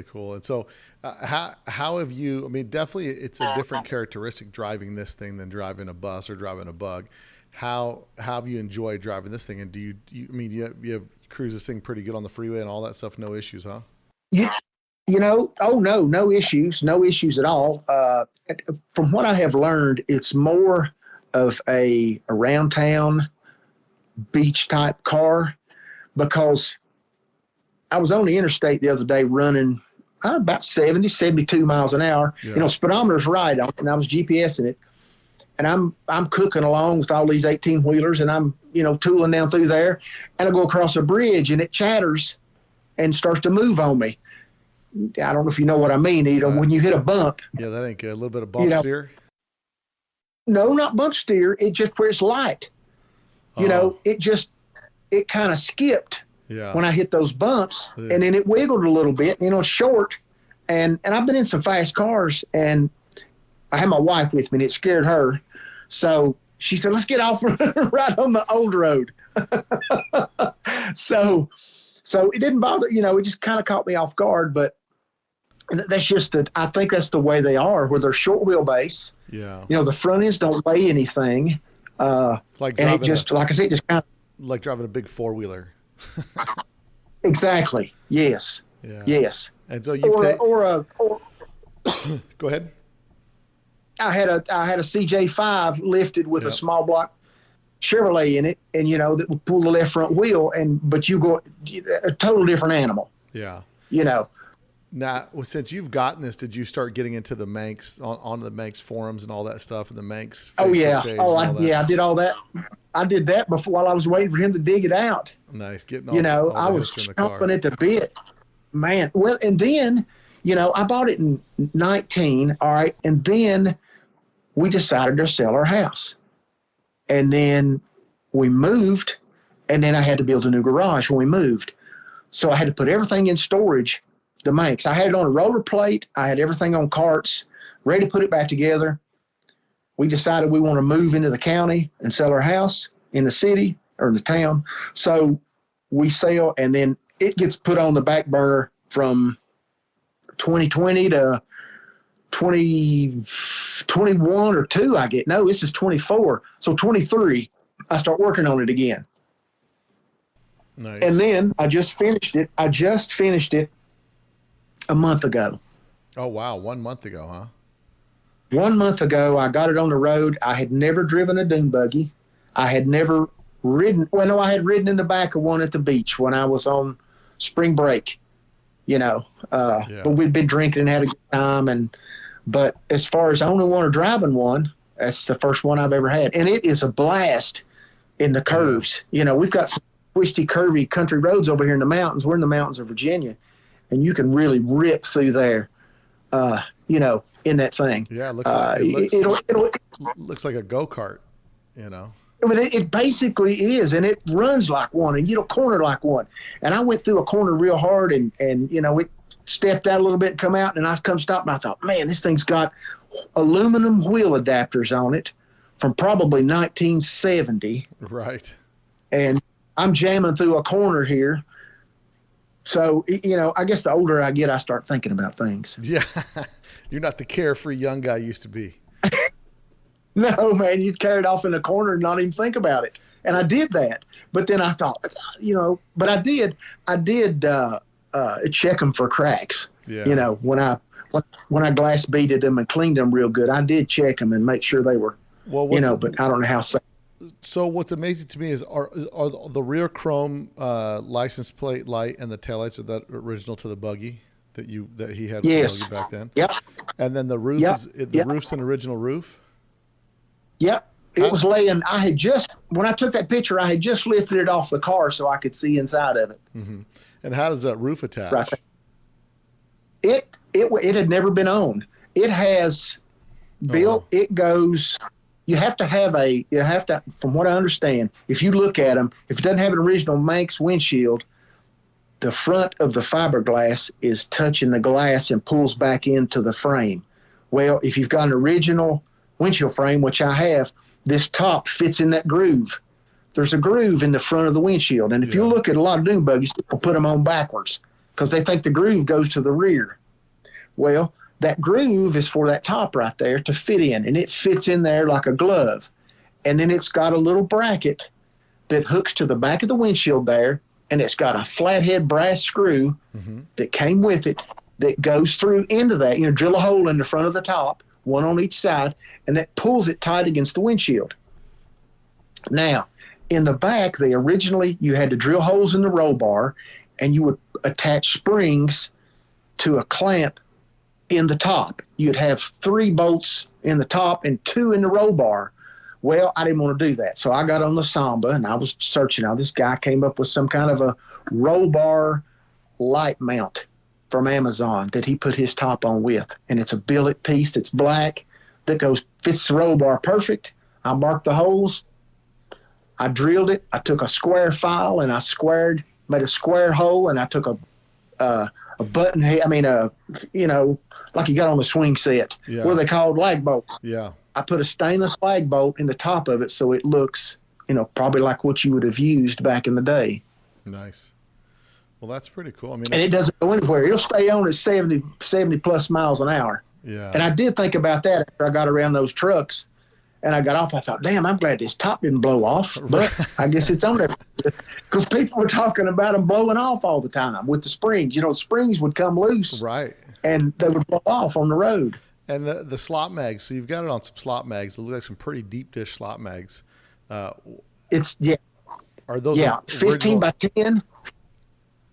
cool. And so how have you, I mean, definitely it's a different characteristic driving this thing than driving a bus or driving a bug. How have you enjoyed driving this thing? And do you have cruise this thing pretty good on the freeway and all that stuff? No issues, huh? Yeah. No issues at all. From what I have learned, it's more of a around town beach type car, because I was on the interstate the other day running about 70, 72 miles an hour. Yeah. Speedometer's right on, and I was GPSing it. And I'm cooking along with all these 18-wheelers, and I'm, tooling down through there. And I go across a bridge, and it chatters and starts to move on me. I don't know if you know what I mean. When you hit a bump. Yeah, that ain't good. A little bit of bump steer? No, not bump steer. It just where it's light. It kind of skipped. Yeah. When I hit those bumps, yeah. And then it wiggled a little bit, it's short. And I've been in some fast cars, and I had my wife with me, and it scared her. So she said, let's get off right on the old road. So it didn't bother, it just kind of caught me off guard, but that's just I think that's the way they are, where they're short wheelbase. Yeah. The front ends don't weigh anything. It's like and it just, like I said, just kind of like driving a big 4-wheeler. Exactly. Yes. Yeah. Yes. And so you've go ahead. I had a CJ5 lifted with a small block Chevrolet in it, and that would pull the left front wheel, but you go a total different animal. Yeah. Now, since you've gotten this, did you start getting into the Manx on the Manx forums and all that stuff, and the Manx Facebook page? I did all that. I did that before, while I was waiting for him to dig it out. Nice, getting all I was chomping at the bit, man. Well, and then, I bought it in 19. All right, and then we decided to sell our house, and then we moved, and then I had to build a new garage when we moved, so I had to put everything in storage. The Manx. I had it on a roller plate. I had everything on carts, ready to put it back together. We decided we want to move into the county and sell our house in the city or in the town. So we sell, and then it gets put on the back burner from 2020 to 2021 or 2. I get, no, this is 24. So 23, I start working on it again. Nice. And then I just finished it. A month ago. Oh, wow. 1 month ago, huh? 1 month ago, I got it on the road. I had never driven a dune buggy. I had never ridden. Well, no, I had ridden in the back of one at the beach when I was on spring break. But we'd been drinking and had a good time. But as far as owning one or driving one, that's the first one I've ever had. And it is a blast in the curves. We've got some twisty, curvy country roads over here in the mountains. We're in the mountains of Virginia, and you can really rip through there, in that thing. Yeah, it looks like a go-kart, I mean, it basically is, and it runs like one, and corner like one. And I went through a corner real hard, and it stepped out a little bit and come out, and I come stop, and I thought, man, this thing's got aluminum wheel adapters on it from probably 1970. Right. And I'm jamming through a corner here. So, I guess the older I get, I start thinking about things. Yeah. You're not the carefree young guy you used to be. No, man, you'd carry it off in the corner and not even think about it. And I did that. But then I thought, but I did check them for cracks. Yeah. When I glass beaded them and cleaned them real good, I did check them and make sure they were, but I don't know how safe. So what's amazing to me is are the rear chrome license plate light and the taillights, are that original to the buggy that he had with the buggy back then? Yep. And then the roof roof's an original roof? Yep. It was laying. When I took that picture, I had just lifted it off the car so I could see inside of it. Mm-hmm. And how does that roof attach? Right. It had never been owned. It has built. Oh, wow. It goes. You have to, from what I understand, if you look at them, if it doesn't have an original Manx windshield, the front of the fiberglass is touching the glass and pulls back into the frame. Well, if you've got an original windshield frame, which I have, this top fits in that groove. There's a groove in the front of the windshield. And if you look at a lot of dune buggies, people put them on backwards because they think the groove goes to the rear. Well, that groove is for that top right there to fit in, and it fits in there like a glove. And then it's got a little bracket that hooks to the back of the windshield there, and it's got a flathead brass screw that came with it that goes through into that. Drill a hole in the front of the top, one on each side, and that pulls it tight against the windshield. Now, in the back, you had to drill holes in the roll bar, and you would attach springs to a clamp in the top. You'd have 3 bolts in the top and 2 in the roll bar. Well, I didn't want to do that. So I got on the Samba and I was searching out. This guy came up with some kind of a roll bar light mount from Amazon that he put his top on with. And it's a billet piece that's black that fits the roll bar perfect. I marked the holes. I drilled it. I took a square file and I made a square hole, and I took a button head, like you got on the swing set. Yeah. What are they called? Lag bolts. Yeah. I put a stainless lag bolt in the top of it so it looks, probably like what you would have used back in the day. Nice. Well, that's pretty cool. And it doesn't go anywhere. It'll stay on at 70 plus miles an hour. Yeah. And I did think about that after I got around those trucks and I got off. I thought, damn, I'm glad this top didn't blow off. But I guess it's on there because people were talking about them blowing off all the time with the springs. The springs would come loose. Right. And they would blow off on the road. And the slot mags, so you've got it on some slot mags. They look like some pretty deep dish slot mags. Are those 15 by 10?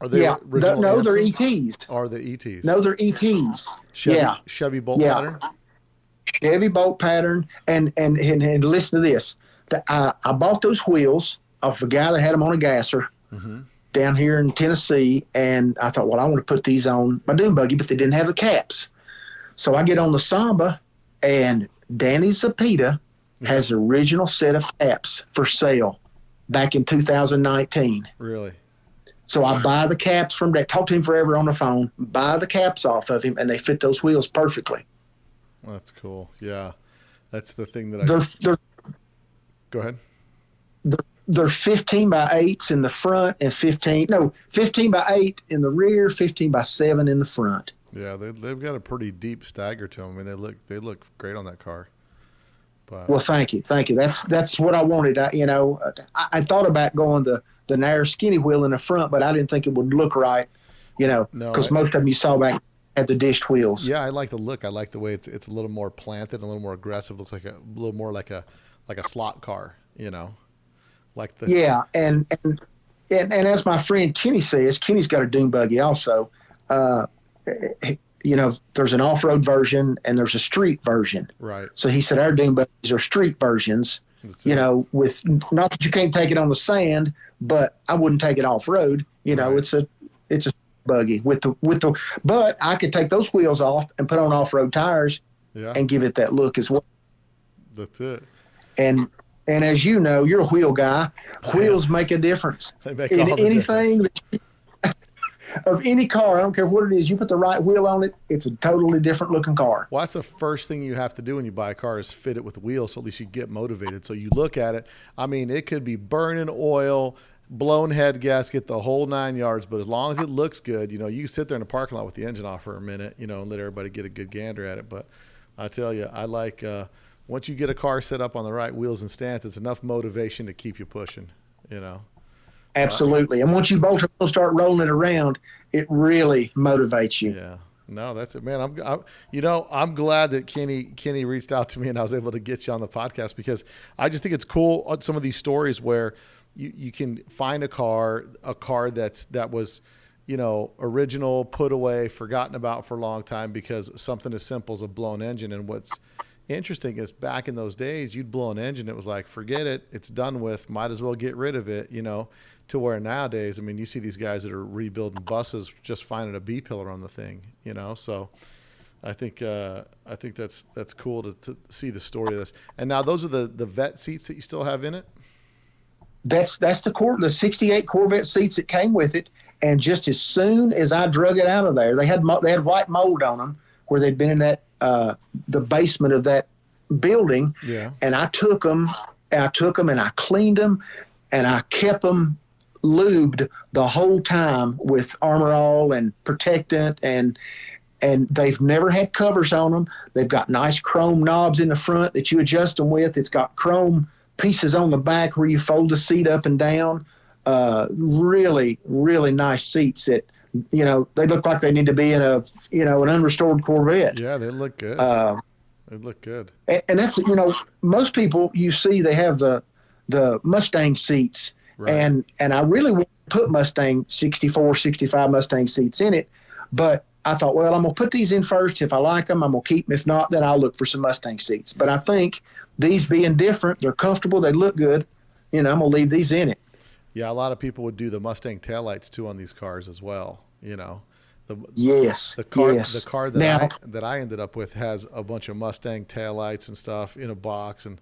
Are they original? No, they're ETs. Are they ETs? No, they're ETs. Chevy bolt pattern? Chevy bolt pattern. And listen to this. I bought those wheels off a guy that had them on a gasser down here in Tennessee. And I thought, well, I want to put these on my dune buggy, but they didn't have the caps. So I get on the Samba, and Danny Zapita has the original set of caps for sale back in 2019. Really? So I buy the caps from that. Talk to him forever on the phone. Buy the caps off of him, and they fit those wheels perfectly. Well, that's cool. Yeah, that's the thing that They're Go ahead. They're 15 by 8s in the front and 15 by 8 in the rear, 15 by 7 in the front. Yeah, they've got a pretty deep stagger to them. I mean, they look great on that car. But well, thank you. That's what I wanted. I thought about going the narrow skinny wheel in the front, but I didn't think it would look right. Because most of them you saw back had the dished wheels. Yeah, I like the look. I like the way it's a little more planted, a little more aggressive. Looks like a little more like a slot car. Like the and as my friend Kenny says, Kenny's got a dune buggy also. there's an off-road version and there's a street version. Right. So he said our dune buggies are street versions. With not that you can't take it on the sand, but I wouldn't take it off-road. It's a buggy but I could take those wheels off and put on off-road tires and give it that look as well. That's it. And as you know, you're a wheel guy. Wheels make a difference. They make in all the anything difference. Of any car, I don't care what it is, you put the right wheel on it, it's a totally different looking car. Well, that's the first thing you have to do when you buy a car is fit it with wheels, so at least you get motivated. So you look at it. I mean, it could be burning oil, blown head gasket, the whole 9 yards, but as long as it looks good, you sit there in the parking lot with the engine off for a minute, and let everybody get a good gander at it. But I tell you, I like once you get a car set up on the right wheels and stance, it's enough motivation to keep you pushing, Absolutely. And once you bolt and start rolling it around, it really motivates you. Yeah. No, that's it, man. I'm glad that Kenny reached out to me and I was able to get you on the podcast, because I just think it's cool, some of these stories where you can find a car that was, original, put away, forgotten about for a long time because something as simple as a blown engine. And what's interesting is back in those days, you'd blow an engine, it was like, forget it, it's done with, might as well get rid of it, to where nowadays, I mean, you see these guys that are rebuilding buses, just finding a B-pillar on the thing, so I think that's cool to see the story of this. And now those are the vet seats that you still have in it? That's the 68 Corvette seats that came with it. And just as soon as I drug it out of there, they had white mold on them where they'd been in that the basement of that building. Yeah. And I took them and I cleaned them and I kept them lubed the whole time with Armor All and protectant, and they've never had covers on them. They've got nice chrome knobs in the front that you adjust them with. It's got chrome pieces on the back where you fold the seat up and down. Really, really nice seats that, they look like they need to be in an unrestored Corvette. Yeah, they look good. They look good. And that's, most people you see, they have the Mustang seats. Right. And I really want to put Mustang 64, 65 Mustang seats in it. But I thought, well, I'm going to put these in first. If I like them, I'm going to keep them. If not, then I'll look for some Mustang seats. But I think these being different, they're comfortable, they look good. I'm going to leave these in it. Yeah, a lot of people would do the Mustang taillights too on these cars as well. The car that I ended up with has a bunch of Mustang taillights and stuff in a box and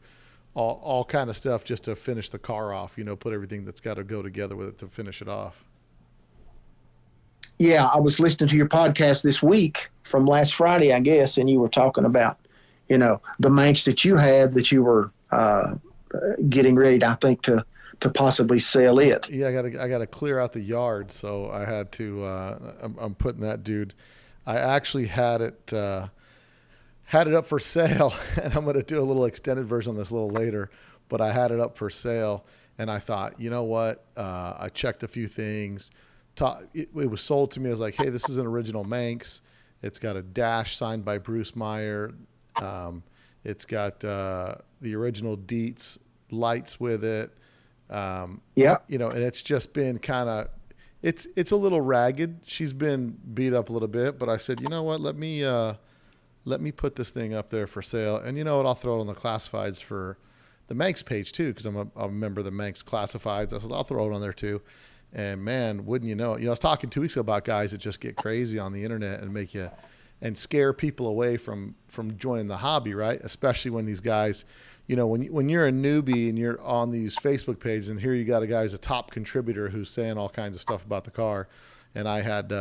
all kind of stuff just to finish the car off, put everything that's got to go together with it to finish it off. Yeah, I was listening to your podcast this week from last Friday, I guess, and you were talking about, the Manx that you have that you were getting ready, I think, to possibly sell it. Yeah, I got to clear out the yard, so I had to. I'm putting that dude. I actually had it up for sale, and I'm going to do a little extended version on this a little later. But I had it up for sale, and I thought, you know what? I checked a few things. It was sold to me. I was like, hey, this is an original Manx. It's got a dash signed by Bruce Meyer. It's got the original Dietz lights with it. And it's just been kind of, it's a little ragged. She's been beat up a little bit, but I said, you know what? Let me put this thing up there for sale. And you know what? I'll throw it on the classifieds for the Manx page too, because I'm a member of the Manx classifieds. I said, I'll throw it on there too. And man, wouldn't you know it? I was talking 2 weeks ago about guys that just get crazy on the internet and make you and scare people away from joining the hobby, right? Especially when these guys, when you're a newbie and you're on these Facebook pages and here you got a guy who's a top contributor who's saying all kinds of stuff about the car. And I had,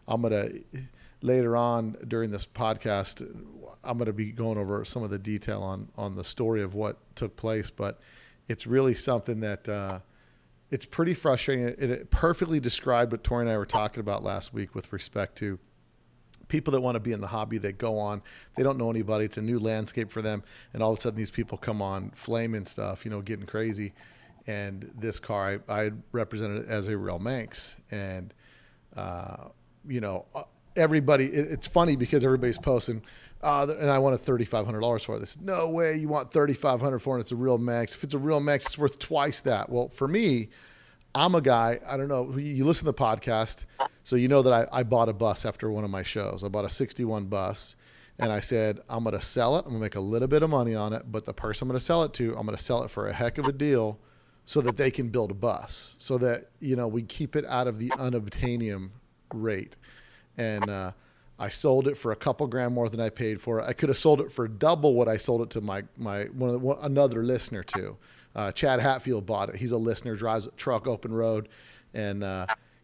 I'm going to, later on during this podcast, I'm going to be going over some of the detail on the story of what took place, but it's really something that, it's pretty frustrating. It perfectly described what Tori and I were talking about last week with respect to people that want to be in the hobby. They go on, they don't know anybody. It's a new landscape for them. And all of a sudden these people come on flaming stuff, getting crazy. And this car, I represented it as a real Manx. And, everybody, it's funny because everybody's posting, and I wanted $3,500 for it. They said, no way you want $3,500 for it. It's a real Manx. If it's a real Manx, it's worth twice that. Well, for me, I'm a guy, I don't know, you listen to the podcast, so you know that I bought a bus after one of my shows. I bought a 61 bus, and I said, I'm going to sell it. I'm going to make a little bit of money on it, but the person I'm going to sell it to, I'm going to sell it for a heck of a deal so that they can build a bus, so that, we keep it out of the unobtainium rate. And I sold it for a couple grand more than I paid for it. I could have sold it for double what I sold it to another listener to. Chad Hatfield bought it. He's a listener, drives a truck open road, and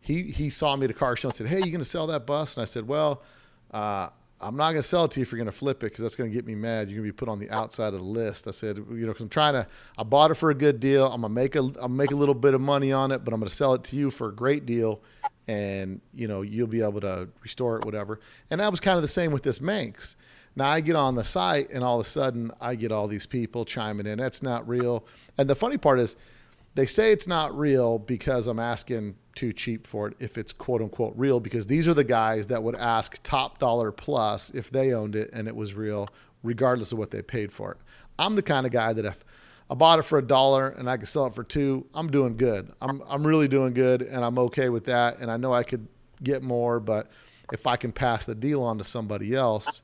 he saw me at a car show and said, "Hey, you going to sell that bus?" And I said, "Well, I'm not going to sell it to you if you're going to flip it, because that's going to get me mad. You're going to be put on the outside of the list." I said, because I bought it for a good deal. I'm going to make a little bit of money on it, but I'm going to sell it to you for a great deal. And, you'll be able to restore it, whatever. And that was kind of the same with this Manx. Now I get on the site, and all of a sudden I get all these people chiming in. That's not real. And the funny part is, they say it's not real because I'm asking too cheap for it, if it's quote unquote real, because these are the guys that would ask top dollar plus if they owned it and it was real, regardless of what they paid for it. I'm the kind of guy that if I bought it for $1 and I could sell it for $2, I'm doing good. I'm really doing good, and I'm okay with that. And I know I could get more, but if I can pass the deal on to somebody else,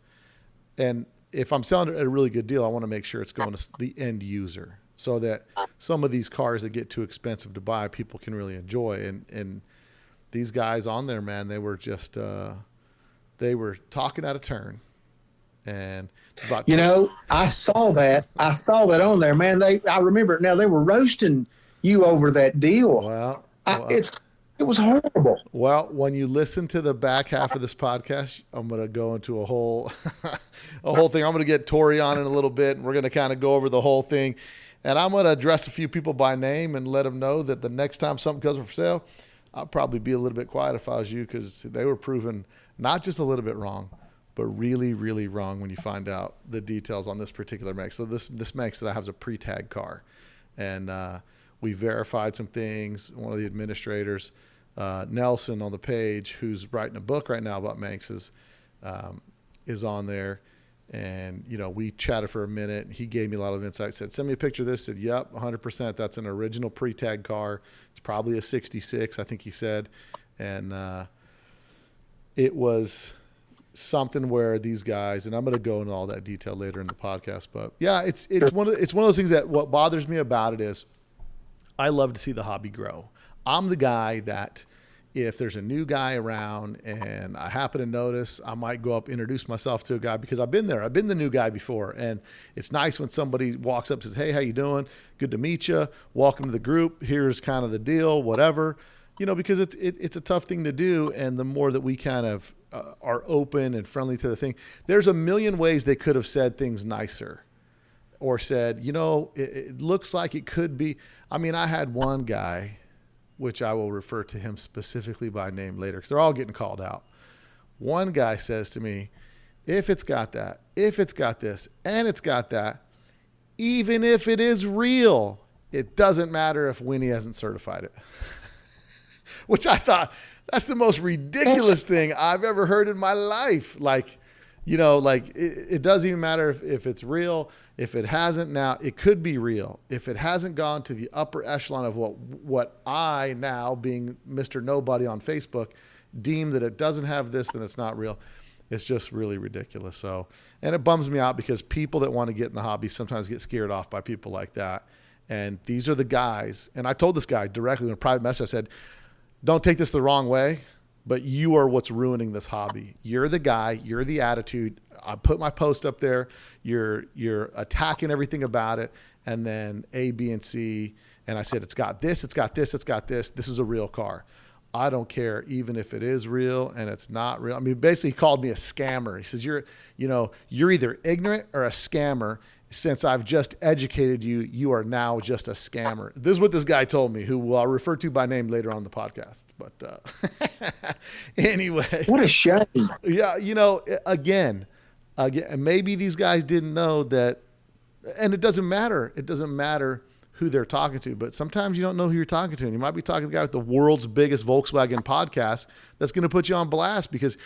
and if I'm selling it at a really good deal, I want to make sure it's going to the end user, so that some of these cars that get too expensive to buy, people can really enjoy. And these guys on there, man, they were just they were talking out of turn. And about I saw that on there, man. I remember it now. They were roasting you over that deal. Well, it was horrible. Well, when you listen to the back half of this podcast, I'm going to go into a whole thing. I'm going to get Tori on in a little bit, and we're going to kind of go over the whole thing. And I'm going to address a few people by name and let them know that the next time something comes for sale, I'll probably be a little bit quiet if I was you, because they were proven not just a little bit wrong, but really, really wrong when you find out the details on this particular Manx. So this Manx that I have is a pre-tag car. And we verified some things. One of the administrators, Nelson on the page, who's writing a book right now about Manxes, is on there. And, we chatted for a minute. He gave me a lot of insight, said, "Send me a picture of this." I said, "Yep, 100%. That's an original pre-tag car. It's probably a 66, I think he said." And it was something where these guys, and I'm going to go into all that detail later in the podcast, but yeah, it's one of those things that what bothers me about it is I love to see the hobby grow. I'm the guy that if there's a new guy around and I happen to notice, I might go up, introduce myself to a guy, because I've been there. I've been the new guy before. And it's nice when somebody walks up and says, "Hey, how you doing? Good to meet you. Welcome to the group. Here's kind of the deal," whatever, because it's a tough thing to do. And the more that we kind of are open and friendly to the thing, there's a million ways they could have said things nicer, or said, it looks like it could be. I mean, I had one guy, which I will refer to him specifically by name later, because they're all getting called out. One guy says to me, "If it's got that, if it's got this, and it's got that, even if it is real, it doesn't matter if Winnie hasn't certified it." Which I thought, that's the most ridiculous thing I've ever heard in my life. It doesn't even matter if it's real. If it hasn't, now it could be real. If it hasn't gone to the upper echelon of what I, now being Mr. Nobody on Facebook, deem that it doesn't have this, then it's not real. It's just really ridiculous. So, and it bums me out, because people that want to get in the hobby sometimes get scared off by people like that. And these are the guys. And I told this guy directly in a private message, I said, "Don't take this the wrong way, but you are what's ruining this hobby. You're the guy, you're the attitude. I put my post up there. You're attacking everything about it. And then A, B, and C. And I said, it's got this, it's got this, it's got this. This is a real car. I don't care, even if it is real and it's not real." I mean, basically he called me a scammer. He says, you're either ignorant or a scammer. Since I've just educated you, you are now just a scammer. This is what this guy told me, who I'll refer to by name later on the podcast. But anyway. What a shame. Yeah, again, maybe these guys didn't know that, and it doesn't matter. It doesn't matter who they're talking to, but sometimes you don't know who you're talking to. And you might be talking to the guy with the world's biggest Volkswagen podcast that's going to put you on blast, because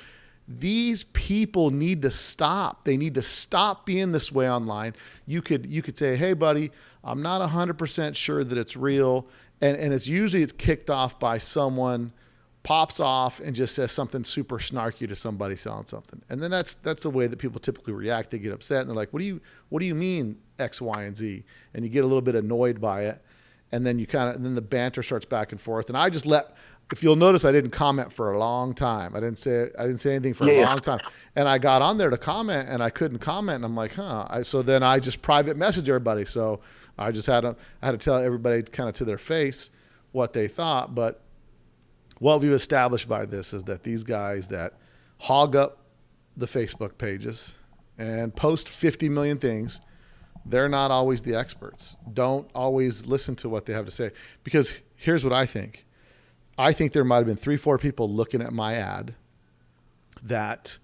these people need to stop. They need to stop being this way online. You could say, "Hey, buddy, I'm not 100% sure that it's real, and it's kicked off by someone pops off and just says something super snarky to somebody selling something. And then that's the way that people typically react. They get upset and they're like, what do you mean X, Y, and Z? And you get a little bit annoyed by it. And then and then the banter starts back and forth. And I just if you'll notice, I didn't comment for a long time. I didn't say anything for a long time. And I got on there to comment and I couldn't comment. And I'm like, so then I just private messaged everybody. So I just had to tell everybody kind of to their face what they thought. But what we've established by this is that these guys that hog up the Facebook pages and post 50 million things, they're not always the experts. Don't always listen to what they have to say. Because here's what I think. I think there might have been 3-4 people looking at my ad that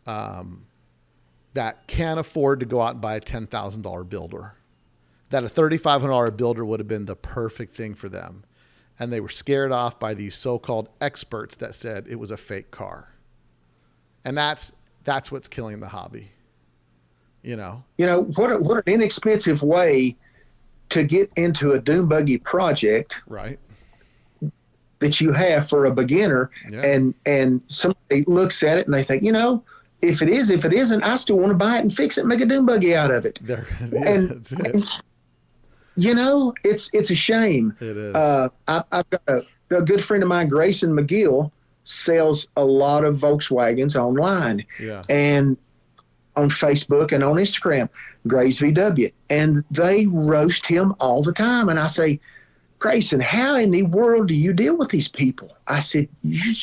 can't afford to go out and buy a $10,000 builder. That a $3,500 builder would have been the perfect thing for them. And they were scared off by these so-called experts that said it was a fake car. And that's what's killing the hobby. What an inexpensive way to get into a dune buggy project. Right. That you have for a beginner. Yeah. And somebody looks at it and they think, if it is, if it isn't, I still want to buy it and fix it and make a dune buggy out of it. That's it. It's a shame. It is. I've got a good friend of mine, Grayson McGill, sells a lot of Volkswagens online. Yeah. And on Facebook and on Instagram, Gray's VW. And they roast him all the time. And I say, Grayson, how in the world do you deal with these people? I said, he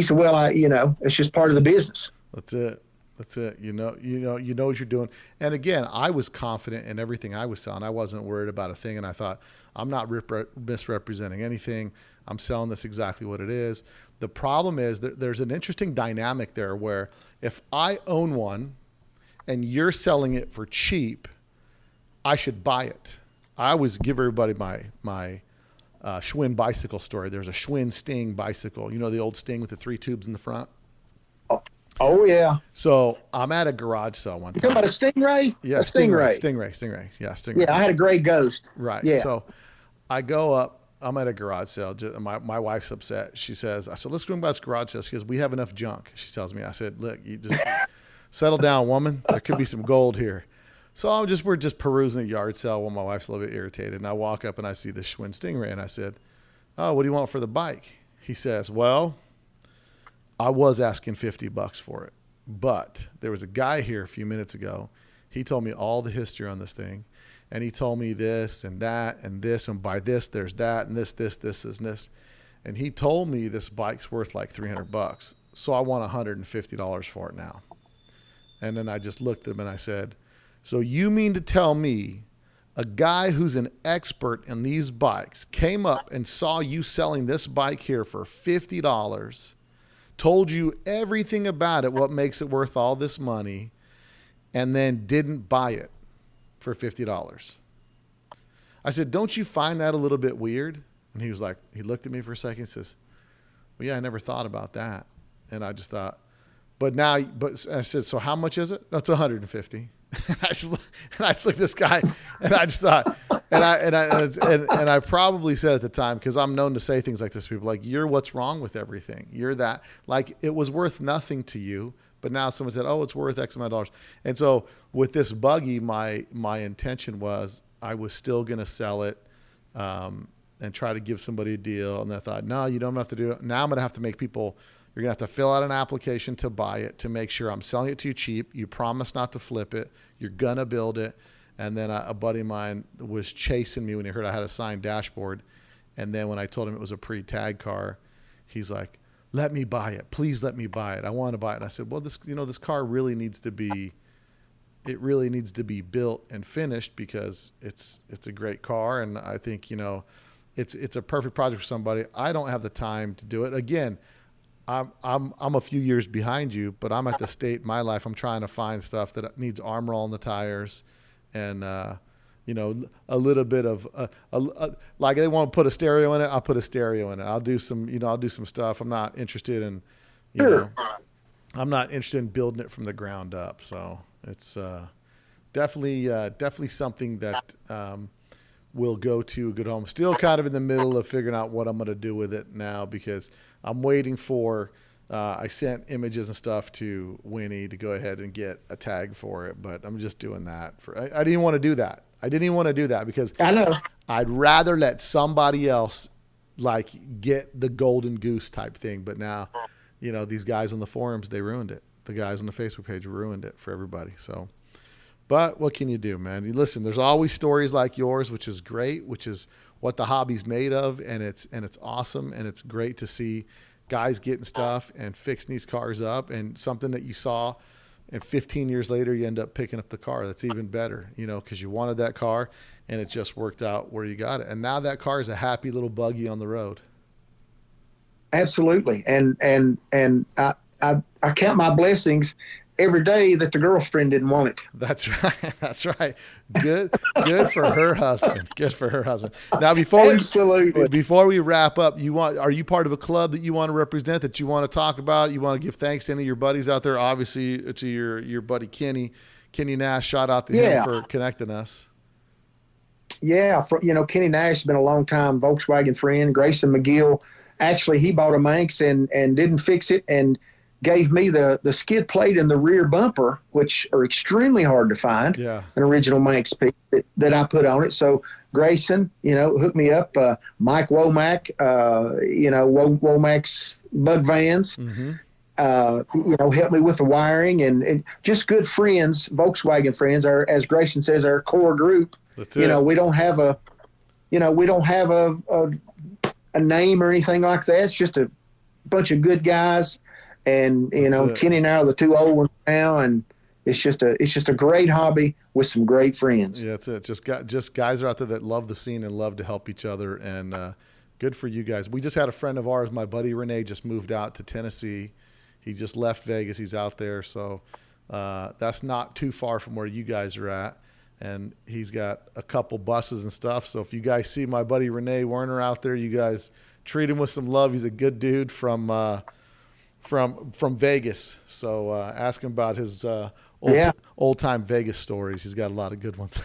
said, well, it's just part of the business. That's it. You know what you're doing. And again, I was confident in everything I was selling. I wasn't worried about a thing. And I thought, I'm not misrepresenting anything. I'm selling this exactly what it is. The problem is that there's an interesting dynamic there where if I own one and you're selling it for cheap, I should buy it. I always give everybody my Schwinn bicycle story. There's a Schwinn Sting bicycle. The old Sting with the 3 tubes in the front? Oh, yeah. So I'm at a garage sale one time. You talking about a Stingray? Yeah, a Stingray. Stingray. Yeah, Stingray. Yeah, I had a gray Ghost. Right. Yeah. So I go up. I'm at a garage sale. My wife's upset. She says, I said, let's go by this garage sale. She goes, we have enough junk. She tells me. I said, look, you just settle down, woman. There could be some gold here. So we're just perusing a yard sale while my wife's a little bit irritated. And I walk up and I see the Schwinn Stingray. And I said, oh, what do you want for the bike? He says, well, I was asking $50 for it. But there was a guy here a few minutes ago. He told me all the history on this thing. And he told me this and that and this. And by this, there's that and this, and this. And he told me this bike's worth like $300. So I want $150 for it now. And then I just looked at him and I said, so you mean to tell me a guy who's an expert in these bikes came up and saw you selling this bike here for $50, told you everything about it, what makes it worth all this money, and then didn't buy it for $50? I said, don't you find that a little bit weird? And he was like, he looked at me for a second and says, well, yeah, I never thought about that. And I just thought, but I said, so how much is it? That's $150. And I just looked at this guy and I just thought, and I probably said at the time, because I'm known to say things like this to people, like, you're what's wrong with everything. You're that, like, it was worth nothing to you, but now someone said, oh, it's worth X amount of dollars. And so with this buggy, my intention was I was still going to sell it and try to give somebody a deal. And I thought, no, you don't have to do it. Now I'm going to have to make people, you're going to have to fill out an application to buy it, to make sure I'm selling it to you cheap. You promise not to flip it. You're going to build it. And then a buddy of mine was chasing me when he heard I had a signed dashboard. And then when I told him it was a pre-tag car, he's like, let me buy it. Please let me buy it. I want to buy it. And I said, well, this car really needs to be built and finished because it's a great car. And I think, it's a perfect project for somebody. I don't have the time to do it. Again, I'm a few years behind you, but I'm at the state in my life. I'm trying to find stuff that needs armor on the tires, and a little bit of like they want to put a stereo in it. I'll put a stereo in it. I'll do some stuff. I'm not interested in, I'm not interested in building it from the ground up. So it's definitely something that will go to a good home. Still kind of in the middle of figuring out what I'm going to do with it now, because I'm waiting for, I sent images and stuff to Winnie to go ahead and get a tag for it, but I'm just doing that I didn't want to do that. I didn't even want to do that because I know. I'd rather let somebody else like get the golden goose type thing. But now, these guys on the forums, they ruined it. The guys on the Facebook page ruined it for everybody. So, but what can you do, man? You listen, there's always stories like yours, which is great, which is what the hobby's made of. And it's awesome. And it's great to see guys getting stuff and fixing these cars up, and something that you saw, and 15 years later, you end up picking up the car. That's even better, because you wanted that car and it just worked out where you got it. And now that car is a happy little buggy on the road. Absolutely. And I count my blessings every day that the girlfriend didn't want it. That's right. That's right. Good for her husband. Good for her husband. Now, before we wrap up, are you part of a club that you want to represent, that you want to talk about? You want to give thanks to any of your buddies out there? Obviously to your buddy, Kenny Nash, shout out to him for connecting us. Yeah. Kenny Nash has been a long time Volkswagen friend. Grayson McGill, actually, he bought a Manx and didn't fix it, and gave me the skid plate and the rear bumper, which are extremely hard to find. Yeah. An original Manx piece that I put on it. So Grayson, hooked me up. Mike Womack, Womack's Bug Vans, helped me with the wiring, and just good friends, Volkswagen friends. As Grayson says, our core group. That's it. We don't have a name or anything like that. It's just a bunch of good guys. And Kenny and I are the two old ones now, and it's just a great hobby with some great friends. Yeah, that's it. Just guys are out there that love the scene and love to help each other, and good for you guys. We just had a friend of ours, my buddy Renee, just moved out to Tennessee. He just left Vegas. He's out there, so that's not too far from where you guys are at. And he's got a couple buses and stuff. So if you guys see my buddy Renee Werner out there, you guys treat him with some love. He's a good dude from Vegas. So ask him about his old time Vegas stories. He's got a lot of good ones.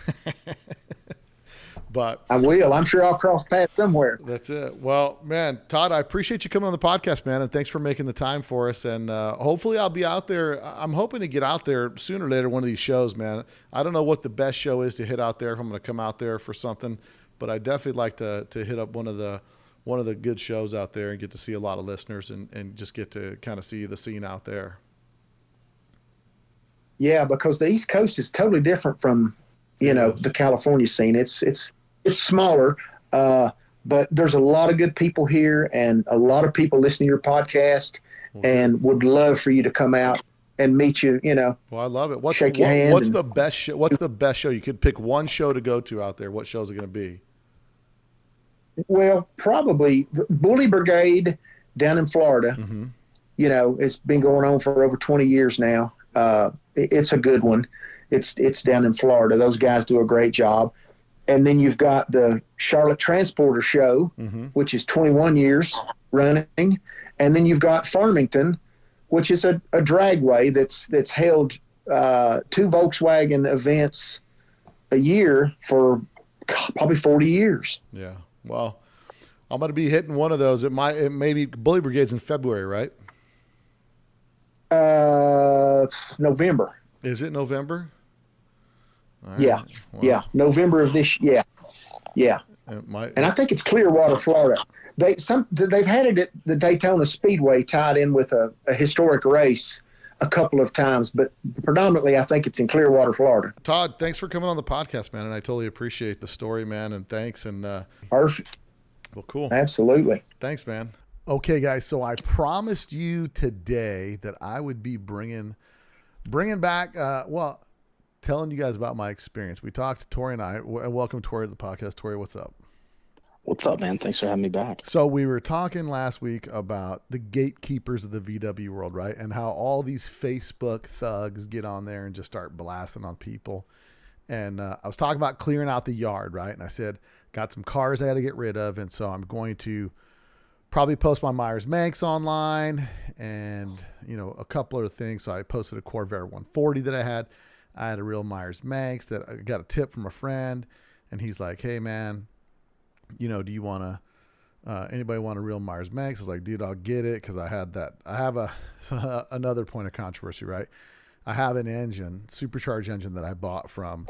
But I will. I'm sure I'll cross paths somewhere. That's it. Well, man, Todd, I appreciate you coming on the podcast, man, and thanks for making the time for us. And hopefully I'll be out there. I'm hoping to get out there sooner or later, one of these shows, man. I don't know what the best show is to hit out there if I'm going to come out there for something, but I definitely like to hit up one of the good shows out there and get to see a lot of listeners and just get to kind of see the scene out there. Yeah, because the East Coast is totally different from, the California scene. It's smaller, but there's a lot of good people here, and a lot of people listen to your podcast, and would love for you to come out and meet you. Well, I love it. Shake your hand. What's the best show? What's the best show? You could pick one show to go to out there. What show is it going to be? Well, probably Bully Brigade down in Florida. Mm-hmm. It's been going on for over 20 years now. It's a good one. It's down in Florida. Those guys do a great job. And then you've got the Charlotte Transporter Show, which is 21 years running. And then you've got Farmington, which is a dragway that's held 2 Volkswagen events a year for probably 40 years. Yeah. Well, I'm going to be hitting one of those. It may be Bully Brigade's in February, right? November. Is it November? Right. Yeah. Well, yeah. November of this. Yeah. Yeah. And I think it's Clearwater, Florida. They've had it at the Daytona Speedway tied in with a historic race a couple of times, but predominantly I think it's in Clearwater, Florida. Todd, thanks for coming on the podcast, man, and I totally appreciate the story, man, and thanks. And perfect. Well, cool. Absolutely. Thanks, man. Okay, guys, so I promised you today that I would be bringing back, telling you guys about my experience. We talked to Tori and I, and welcome Tori to the podcast. Tori, what's up? What's up, man? Thanks for having me back. So we were talking last week about the gatekeepers of the VW world, right? And how all these Facebook thugs get on there and just start blasting on people. And I was talking about clearing out the yard, right? And I said, got some cars I had to get rid of. And so I'm going to probably post my Myers Manx online and, a couple other things. So I posted a Corvair 140 that I had. I had a real Myers Manx that I got a tip from a friend. and he's like, hey man, you know, do you want to, anybody want a real Myers Manx? I was like, dude, I'll get it. Cause I have another point of controversy, right? I have an engine, supercharged engine that I bought from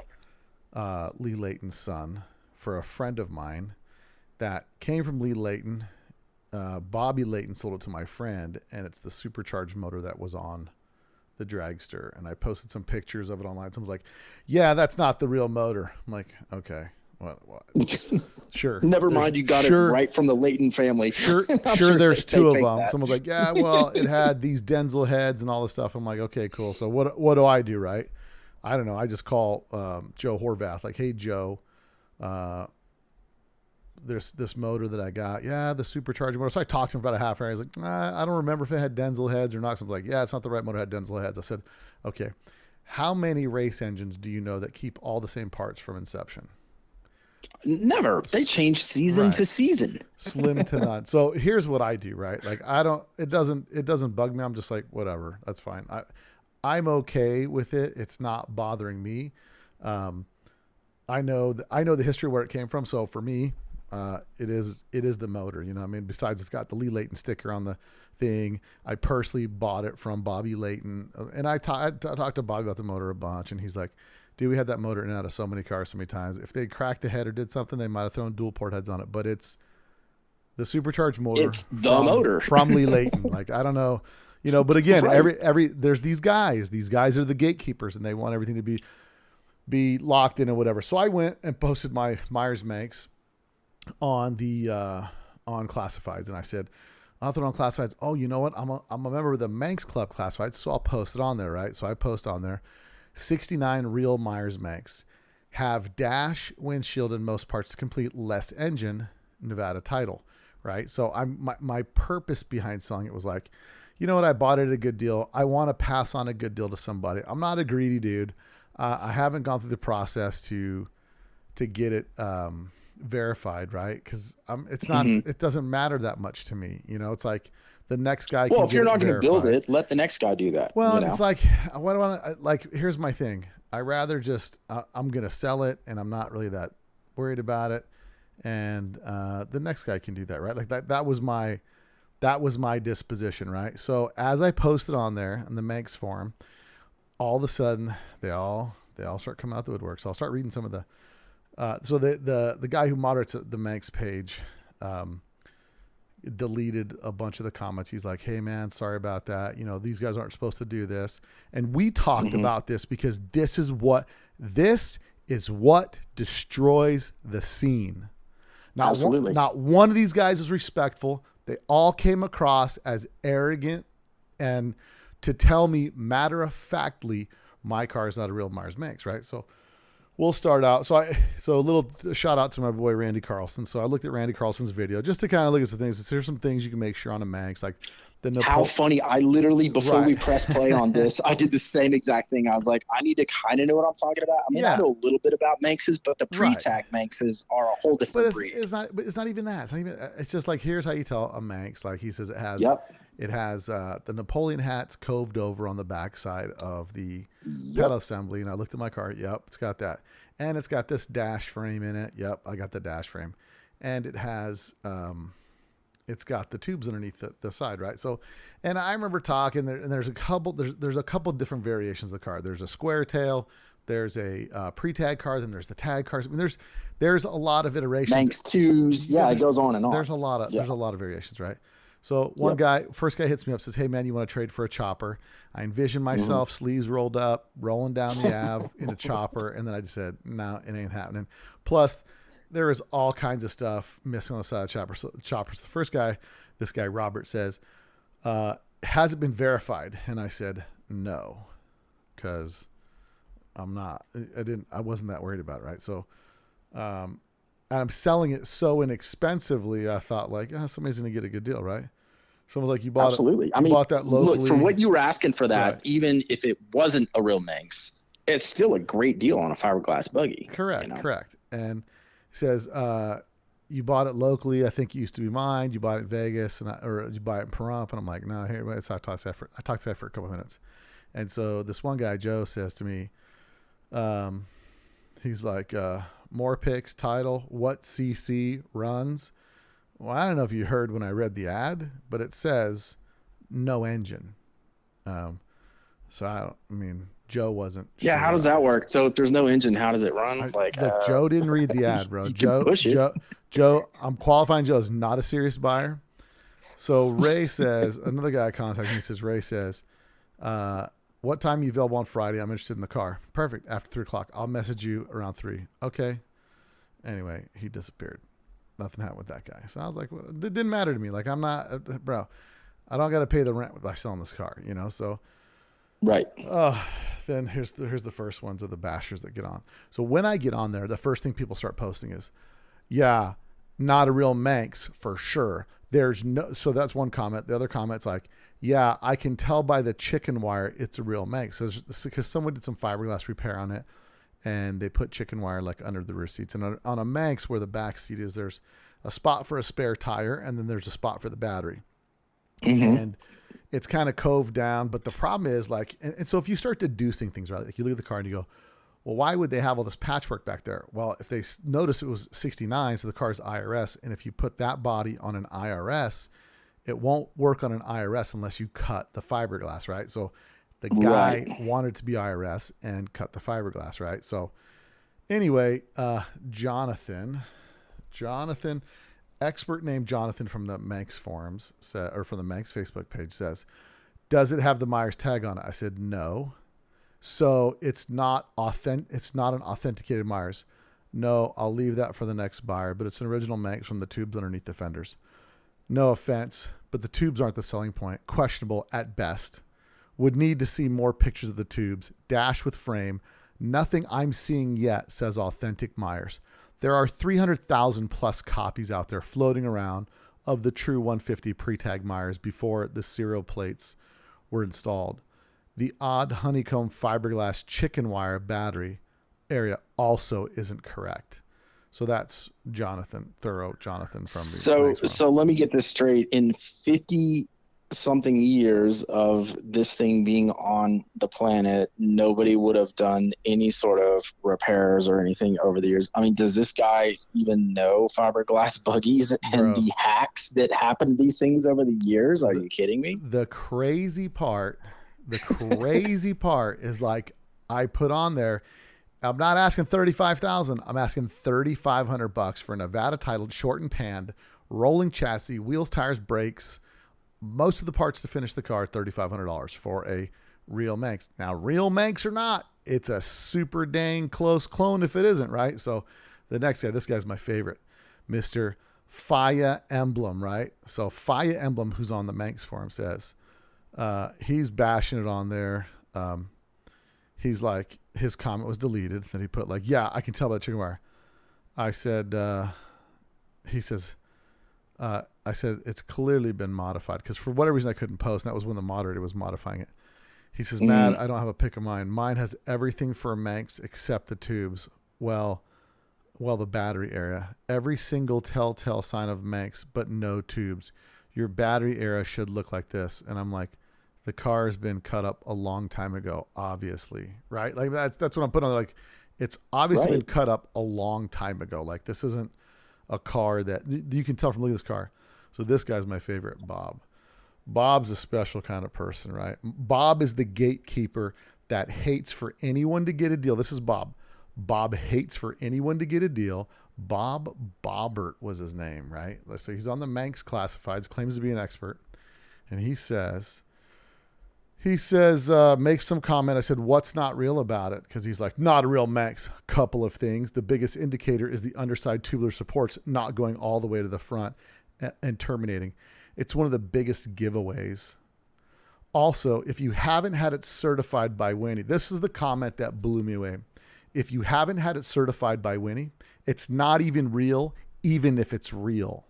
Lee Layton's son for a friend of mine that came from Lee Layton. Bobby Layton sold it to my friend, and it's the supercharged motor that was on the dragster. And I posted some pictures of it online. Someone's like, yeah, that's not the real motor. I'm like, okay, what? Sure. Never mind, you got it right from the Layton family. Sure, there's two of them. Someone's like, yeah, well, it had these Denzel heads and all this stuff. I'm like, okay, cool. So what do I do, right? I don't know. I just call Joe Horvath, like, hey, Joe, there's this motor that I got. Yeah, the supercharged motor. So I talked to him for about a half hour. He's like, I don't remember if it had Denzel heads or not. So I'm like, yeah, it's not the right motor. It had Denzel heads. I said, okay, how many race engines do you know that keep all the same parts from inception? Never. They change season to season. Slim to none. So here's what I do, right? Like it doesn't bug me. I'm just like, whatever, that's fine. I'm okay with it. It's not bothering me. I know the history where it came from. So for me, it is the motor, you know what I mean? Besides it's got the Lee Layton sticker on the thing. I personally bought it from Bobby Layton, and I talked to Bobby about the motor a bunch, and he's like, dude, we had that motor in and out of so many cars so many times. If they cracked the head or did something, they might have thrown dual port heads on it, but it's the supercharged motor. It's the motor from Lee Layton. Like, I don't know, you know, but again, every there's these guys are the gatekeepers, and they want everything to be locked in and whatever. So I went and posted my Myers Manx on the on classifieds, and I said, I'll throw it on classifieds. Oh, you know what? I'm a member of the Manx Club classifieds, so I'll post it on there, right? So I post on there, 69 real Myers Manx have dash, windshield, and most parts to complete, less engine, Nevada title, right? So my purpose behind selling it was like, you know what? I bought it at a good deal. I want to pass on a good deal to somebody. I'm not a greedy dude. I haven't gone through the process to get it verified, right? Because it's not. It doesn't matter that much to me. You know, it's like the next guy. Well, can if you're get not it going to build verified. it, let the next guy do that. Well, you know? it's like, what do I want to like? Here's my thing. I rather just I'm going to sell it, and I'm not really that worried about it, and the next guy can do that, right? Like that was my disposition, right? So as I posted on there in the Manx forum, all of a sudden they all start coming out the woodwork. So I'll start reading some of the. So the guy who moderates the Manx page deleted a bunch of the comments. He's like, hey man, sorry about that. You know, these guys aren't supposed to do this. And we talked about this because this is what destroys the scene. Absolutely. Not one of these guys is respectful. They all came across as arrogant and to tell me matter of factly, my car is not a real Myers Manx, right? So we'll start out. So a little shout out to my boy Randy Carlson. So I looked at Randy Carlson's video just to kind of look at some things. Here's some things you can make sure on a Manx, like the How funny! I literally before we press play on this, I did the same exact thing. I was like, I need to kind of know what I'm talking about. I mean, I know a little bit about Manxes, but the pre-tag Manxes are a whole different breed. But it's not even that. It's not even. It's just like, here's how you tell a Manx. Like he says, it has. It has the Napoleon hats coved over on the backside of the pedal assembly. And I looked at my car. Yep, it's got that. And it's got this dash frame in it. Yep, I got the dash frame. And it has, it's got the tubes underneath the side, right? So, and I remember talking there, and there's a couple different variations of the car. There's a square tail. There's a pre-tag car. Then there's the tag cars. I mean, there's a lot of iterations. Manx twos. Yeah, it goes on and on. There's a lot of variations, right? So first guy hits me up, says, hey man, you want to trade for a chopper? I envisioned myself sleeves rolled up, rolling down the Ave in a chopper. And then I just said, no, it ain't happening. Plus there is all kinds of stuff missing on the side of choppers. The first guy, this guy, Robert, says, has it been verified? And I said, no, cause I wasn't that worried about it. Right. So, I'm selling it so inexpensively. I thought like, somebody's going to get a good deal, right? Someone's like, you bought Absolutely. it. I mean, bought that locally. Look, for what you were asking for that, even if it wasn't a real Manx, it's still a great deal on a fiberglass buggy. Correct. And he says, you bought it locally. I think it used to be mine. You bought it in Vegas or you buy it in Pahrump. And I'm like, no, here, I talked to that for a couple of minutes. And so this one guy, Joe, says to me, he's like, more picks, title, what CC runs. Well, I don't know if you heard when I read the ad, but it says no engine. So Joe wasn't. Yeah, sure how does that work? So if there's no engine, how does it run? Look, Joe didn't read the ad, bro. Joe, I'm qualifying Joe is not a serious buyer. So Ray says, another guy contacted me, says, Ray says, what time are you available on Friday? I'm interested in the car. Perfect. After 3:00. I'll message you around 3. Okay. Anyway, he disappeared. Nothing happened with that guy. So I was like, well, it didn't matter to me. Like, I'm not, bro, I don't got to pay the rent by selling this car, so. Right. Then here's the first ones of the bashers that get on. So when I get on there, the first thing people start posting is, yeah, not a real Manx for sure. So that's one comment. The other comment's like, yeah, I can tell by the chicken wire it's a real Manx. So because someone did some fiberglass repair on it, and they put chicken wire like under the rear seats. And on a Manx, where the back seat is, there's a spot for a spare tire, and then there's a spot for the battery. Mm-hmm. And it's kind of coved down. But the problem is and so if you start deducing things, right, like you look at the car and you go, well, why would they have all this patchwork back there? Well, if they notice it was 69, so the car's IRS. And if you put that body on an IRS, it won't work on an IRS unless you cut the fiberglass, right? So the guy wanted to be IRS and cut the fiberglass, right? So anyway, Jonathan, expert named Jonathan from the Manx forums, or from the Manx Facebook page, says, does it have the Myers tag on it? I said, no. So it's not It's not an authenticated Myers. No, I'll leave that for the next buyer, but it's an original Manx from the tubes underneath the fenders. No offense, but the tubes aren't the selling point. Questionable at best. Would need to see more pictures of the tubes. Dash with frame. Nothing I'm seeing yet says authentic Myers. There are 300,000 plus copies out there floating around of the true 150 pre-tag Myers before the serial plates were installed. The odd honeycomb fiberglass chicken wire battery area also isn't correct. So that's Jonathan from the So let me get this straight. In 50 something years of this thing being on the planet, nobody would have done any sort of repairs or anything over the years. I mean, does this guy even know fiberglass buggies and the hacks that happen to these things over the years? Are you kidding me? The crazy part is, like, I put on there, I'm not asking $35,000. I'm asking $3,500 for a Nevada titled short and panned rolling chassis, wheels, tires, brakes, most of the parts to finish the car, $3,500 for a real Manx. Now, real Manx or not, it's a super dang close clone if it isn't, right? So the next guy, this guy's my favorite, Mr. Fire Emblem, right? So Fire Emblem, who's on the Manx forum, says, he's bashing it on there. He's like, his comment was deleted. Then he put like, yeah, I can tell by the chicken wire. I said, I said, it's clearly been modified, because for whatever reason I couldn't post. And that was when the moderator was modifying it. He says, Matt, I don't have a pic of mine. Mine has everything for a Manx except the tubes. Well, the battery area. Every single telltale sign of Manx, but no tubes. Your battery area should look like this. And I'm like, the car has been cut up a long time ago, obviously, right? Like that's what I'm putting on. Like, it's obviously been cut up a long time ago. Like, this isn't a car that you can tell from looking at this car. So this guy's my favorite, Bob. Bob's a special kind of person, right? Bob is the gatekeeper that hates for anyone to get a deal. This is Bob. Bob hates for anyone to get a deal. Bob Bobbert was his name, right? So he's on the Manx Classifieds, claims to be an expert. And he says, makes some comment. I said, what's not real about it? Because he's like, not a real Manx. Couple of things. The biggest indicator is the underside tubular supports not going all the way to the front and terminating. It's one of the biggest giveaways. Also, if you haven't had it certified by Winnie, this is the comment that blew me away. If you haven't had it certified by Winnie, it's not even real, even if it's real.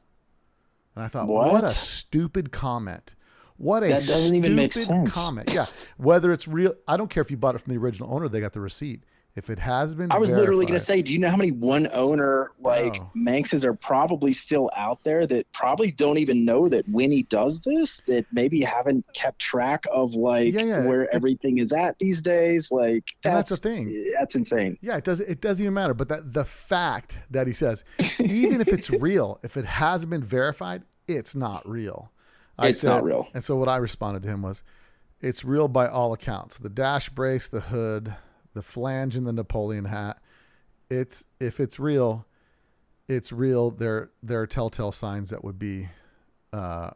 And I thought, what a stupid comment. What a that doesn't even make sense. Comment. Yeah. Whether it's real, I don't care if you bought it from the original owner, they got the receipt. If it has been I was literally going to verified- say, do you know how many one owner Oh. Manxes are probably still out there that probably don't even know that Winnie does this, that maybe haven't kept track of where everything is at these days? Like that's the thing. That's insane. Yeah, it doesn't even matter. But that the fact that he says, even if it's real, if it hasn't been verified, it's not real. It's not real. And so what I responded to him was, it's real by all accounts. The dash brace, the hood, the flange in the Napoleon hat. If it's real, it's real. There are telltale signs that would be a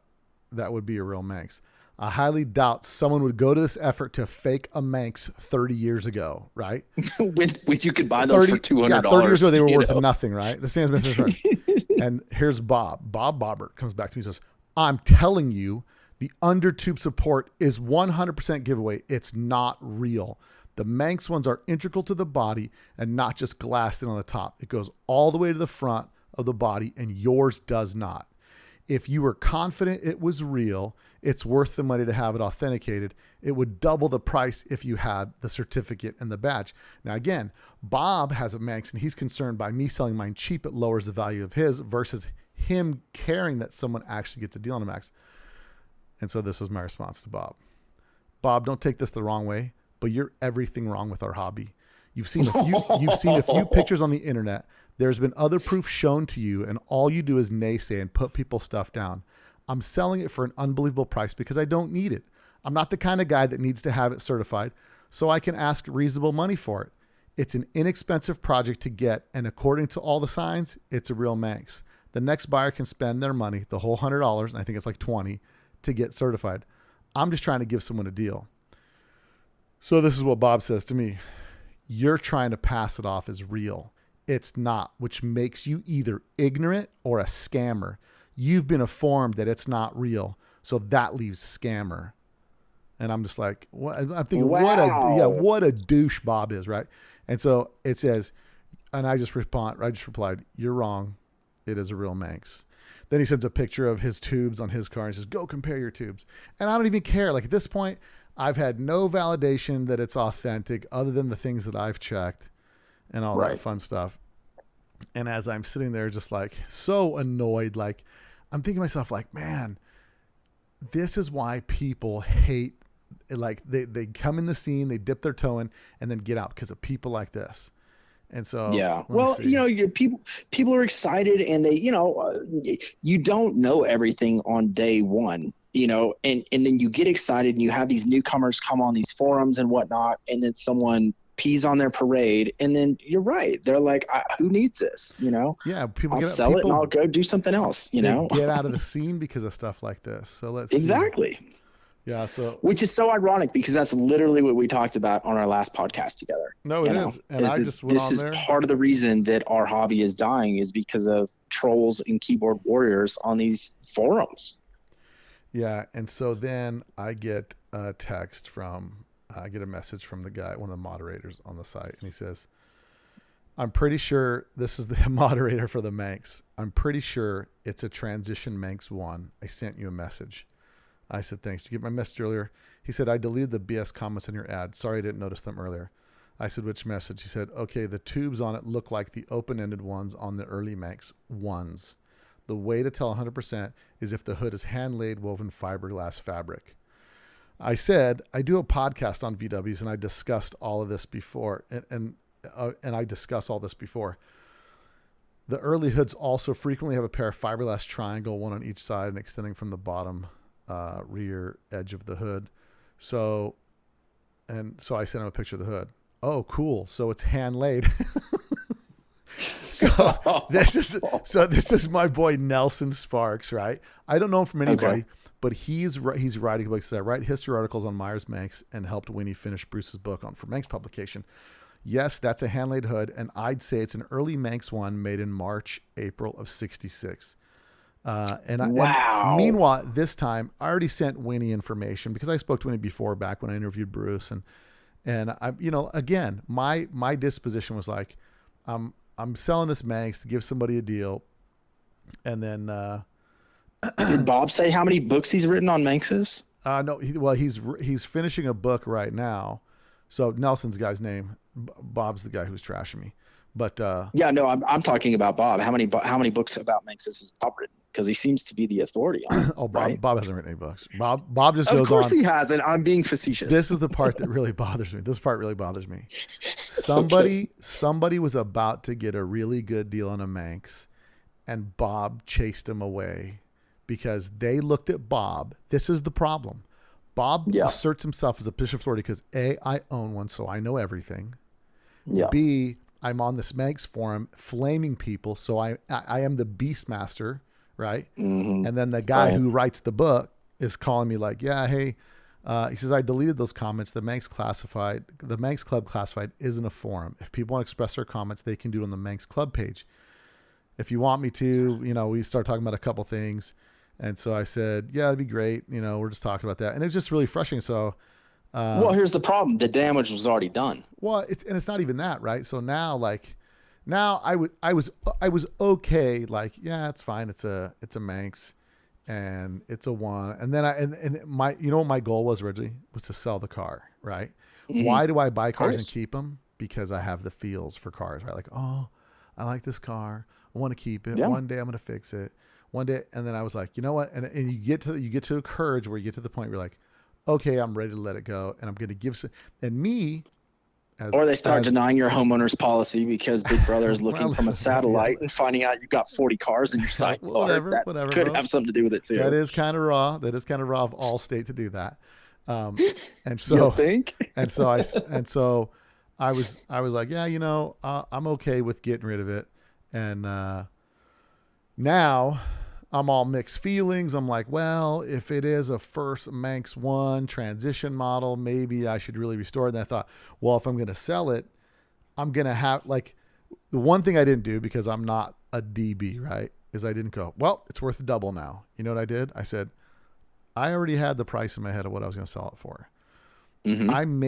real Manx. I highly doubt someone would go to this effort to fake a Manx 30 years ago, right? when you could buy those for $200. Yeah, 30 years ago they were worth nothing, right? The stand's been And here's Bob. Bob Bobbert comes back to me and says, I'm telling you, the undertube support is 100% giveaway. It's not real. The Manx ones are integral to the body and not just glassed in on the top. It goes all the way to the front of the body, and yours does not. If you were confident it was real, it's worth the money to have it authenticated. It would double the price if you had the certificate and the badge. Now, again, Bob has a Manx, and he's concerned by me selling mine cheap, it lowers the value of his versus him caring that someone actually gets a deal on a Manx. And so this was my response to Bob. Bob, don't take this the wrong way, but you're everything wrong with our hobby. You've seen a few pictures on the internet. There's been other proof shown to you, and all you do is naysay and put people's stuff down. I'm selling it for an unbelievable price because I don't need it. I'm not the kind of guy that needs to have it certified, so I can ask reasonable money for it. It's an inexpensive project to get, and according to all the signs, it's a real Manx. The next buyer can spend their money, the whole $100, and I think it's like $20, to get certified. I'm just trying to give someone a deal. So this is what Bob says to me. You're trying to pass it off as real. It's not, which makes you either ignorant or a scammer. You've been informed that it's not real, so that leaves scammer. And I'm just like, what? I'm thinking, wow. what a douche Bob is, right? And so it says, and I just replied, you're wrong. It is a real Manx. Then he sends a picture of his tubes on his car and says, go compare your tubes. And I don't even care. Like at this point, I've had no validation that it's authentic other than the things that I've checked and all that fun stuff. And as I'm sitting there just like so annoyed, like I'm thinking to myself like, man, this is why people hate, like they come in the scene, they dip their toe in and then get out because of people like this. And so, yeah, well, people are excited and they, you don't know everything on day one, and then you get excited and you have these newcomers come on these forums and whatnot. And then someone pees on their parade. And then you're right. They're like, who needs this? Yeah. I'll sell it and I'll go do something else, Get out of the scene because of stuff like this. So let's exactly. See. Yeah. So, which is so ironic because that's literally what we talked about on our last podcast together. No, it is. And I just went on there. This is part of the reason that our hobby is dying is because of trolls and keyboard warriors on these forums. Yeah. And so then I get a message from the guy, one of the moderators on the site. And he says, I'm pretty sure this is the moderator for the Manx. I'm pretty sure it's a transition Manx 1. I sent you a message. I said, thanks. Did you get my message earlier? He said, I deleted the BS comments in your ad. Sorry, I didn't notice them earlier. I said, which message? He said, okay, the tubes on it look like the open-ended ones on the early Manx 1s. The way to tell 100% is if the hood is hand-laid woven fiberglass fabric. I said, I do a podcast on VWs and I discussed all of this before. And I discuss all this before. The early hoods also frequently have a pair of fiberglass triangle, one on each side and extending from the bottom rear edge of the hood. So I sent him a picture of the hood. Oh, cool. So it's hand laid. This is my boy Nelson Sparks, right? I don't know him from anybody, but he's writing books. I write history articles on Myers Manx and helped Winnie finish Bruce's book for Manx publication. Yes, that's a hand laid hood, and I'd say it's an early Manx one made in March, April of '66. Wow. And meanwhile, this time I already sent Winnie information because I spoke to Winnie before back when I interviewed Bruce. And I, again, my disposition was like, I'm selling this Manx to give somebody a deal. And then, did Bob say how many books he's written on Manxes? No, he's finishing a book right now. So Nelson's the guy's name. Bob's the guy who's trashing me. But yeah, no, I'm talking about Bob. How many books about Manx has Bob written? Because he seems to be the authority on it. Oh, right? Bob hasn't written any books. Bob just goes on. Of course he has, and I'm being facetious. This is the part that really bothers me. This part really bothers me. Somebody was about to get a really good deal on a Manx, and Bob chased him away because they looked at Bob. This is the problem. Bob asserts himself as a position of authority because A, I own one, so I know everything. Yeah. B, I'm on this Manx forum flaming people, so I am the Beastmaster, right? Mm-hmm. And then the guy who writes the book is calling me like, yeah, hey, he says, I deleted those comments. The Manx Club Classified isn't a forum. If people want to express their comments, they can do it on the Manx Club page. If you want me to, we start talking about a couple things. And so I said, yeah, it'd be great. We're just talking about that. And it's just really frustrating. So, well, here's the problem. The damage was already done. Well, it's not even that, right? So now I was okay. Like, yeah, it's fine. It's a Manx and it's a one. And then what my goal was originally was to sell the car, right? Mm-hmm. Why do I buy cars and keep them? Because I have the feels for cars, right? Like, oh, I like this car. I want to keep it. Yeah. One day I'm going to fix it. One day. And then I was like, you know what? And you get to a courage where you get to the point where you're like, okay, I'm ready to let it go. And I'm going to give some, and me. Or they start denying your homeowner's policy because Big Brother is looking from a satellite and finding out you've got 40 cars in your site. Whatever. Could have something to do with it too. That is kind of raw. That is kind of raw of Allstate to do that. And so, you think? and so I was like, yeah, I'm okay with getting rid of it. And now I'm all mixed feelings. I'm like, well, if it is a first Manx 1 transition model, maybe I should really restore it. And I thought, well, if I'm going to sell it, I'm going to have the one thing I didn't do because I'm not a DB, right? Is I didn't go, well, it's worth double now. You know what I did? I said, I already had the price in my head of what I was going to sell it for. Mm-hmm. I'm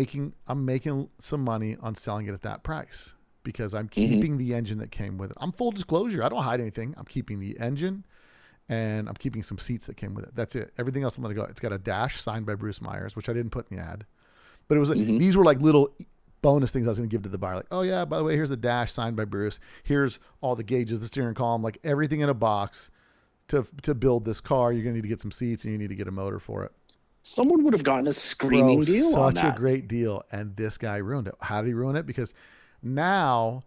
making some money on selling it at that price because I'm keeping the engine that came with it. I'm full disclosure. I don't hide anything. I'm keeping the engine. And I'm keeping some seats that came with it. That's it. Everything else I'm going to go. It's got a dash signed by Bruce Myers, which I didn't put in the ad. But it was these were like little bonus things I was going to give to the buyer. Like, oh yeah, by the way, here's a dash signed by Bruce. Here's all the gauges, the steering column, like everything in a box to build this car. You're going to need to get some seats and you need to get a motor for it. Someone would have gotten a screaming deal on that. Such a great deal. And this guy ruined it. How did he ruin it? Because now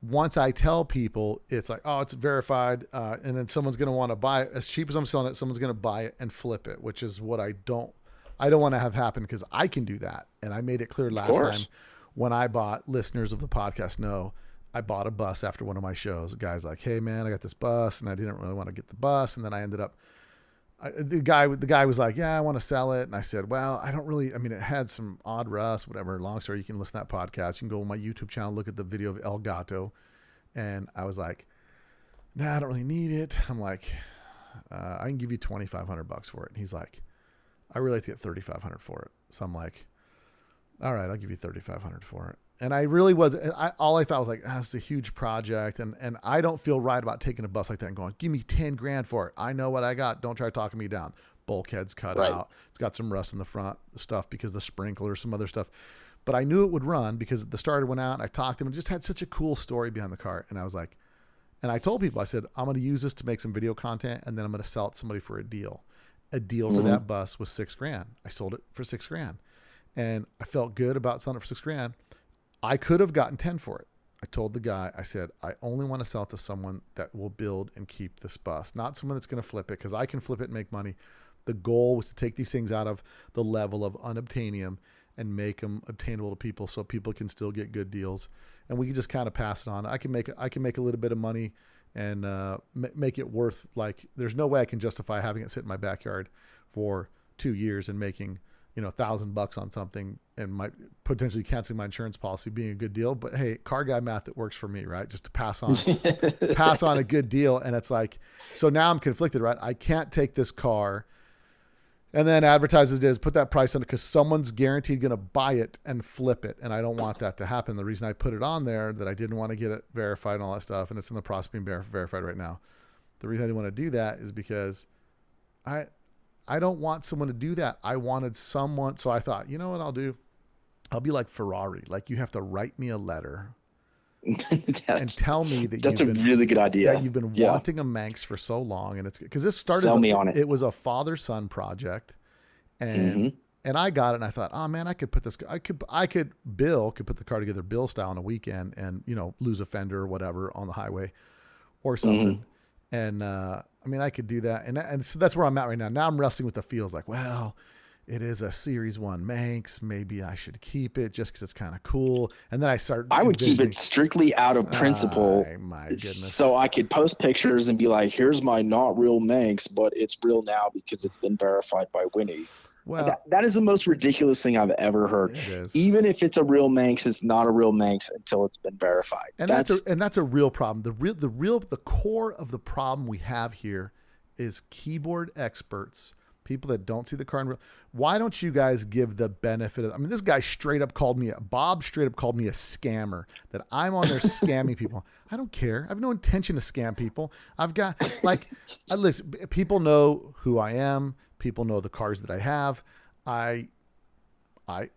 once I tell people, it's like, oh, it's verified, and then someone's going to want to buy it as cheap as I'm selling it. Someone's going to buy it and flip it, which is what I don't want to have happen because I can do that. And I made it clear last time when I bought, listeners of the podcast know, I bought a bus after one of my shows. The guy's like, hey man, I got this bus, and I didn't really want to get the bus, and then I ended up. The guy was like, yeah, I want to sell it. And I said, well, I don't really, it had some odd rust, whatever. Long story. You can listen to that podcast. You can go on my YouTube channel, look at the video of El Gato. And I was like, nah, I don't really need it. I'm like, I can give you $2,500 for it. And he's like, I really like to get $3,500 for it. So I'm like, all right, I'll give you $3,500 for it. And I really was, all I thought was like, it's a huge project. And I don't feel right about taking a bus like that and going, give me 10 grand for it. I know what I got. Don't try talking me down. Bulkheads cut out. It's got some rust in the front stuff because the sprinkler, some other stuff. But I knew it would run because the starter went out and I talked to him and just had such a cool story behind the car. And I was like, and I told people, I said, I'm going to use this to make some video content and then I'm going to sell it to somebody for a deal. A deal for that bus was $6,000. I sold it for $6,000 and I felt good about selling it for $6,000. I could have gotten 10 for it. I told the guy, I said, I only want to sell it to someone that will build and keep this bus, not someone that's going to flip it because I can flip it and make money. The goal was to take these things out of the level of unobtainium and make them obtainable to people so people can still get good deals. And we can just kind of pass it on. I can make a little bit of money and make it worth, like, there's no way I can justify having it sit in my backyard for 2 years and making, $1,000 on something and might potentially canceling my insurance policy being a good deal. But hey, car guy math, it works for me, right? Just to pass on a good deal. And it's like, so now I'm conflicted, right? I can't take this car and then advertise as it is, put that price on it because someone's guaranteed going to buy it and flip it. And I don't want that to happen. The reason I put it on there that I didn't want to get it verified and all that stuff, and it's in the process of being verified right now. The reason I didn't want to do that is because I don't want someone to do that. I wanted someone. So I thought, you know what I'll do? I'll be like Ferrari. Like, you have to write me a letter and tell me that that's a really good idea. That you've been wanting a Manx for so long, and it's because this started. Sell me on it. It was a father-son project, and I got it, and I thought, oh man, I could put this. Bill could put the car together, Bill style, on a weekend, and lose a fender or whatever on the highway, or something. And I mean, I could do that, and so that's where I'm at right now. Now I'm wrestling with the feels, like, well, it is a Series 1 Manx. Maybe I should keep it just because it's kind of cool. And then I would keep it strictly out of principle. My goodness. So I could post pictures and be like, here's my not real Manx, but it's real now because it's been verified by Winnie. Well, that is the most ridiculous thing I've ever heard. It is. Even if it's a real Manx, it's not a real Manx until it's been verified. And that's a real problem. The core of the problem we have here is keyboard experts, people that don't see the car in real. Why don't you guys give the benefit of? I mean, this guy Bob straight up called me a scammer. That I'm on there scamming people. I don't care. I have no intention to scam people. I've got listen. People know who I am. People know the cars that I have.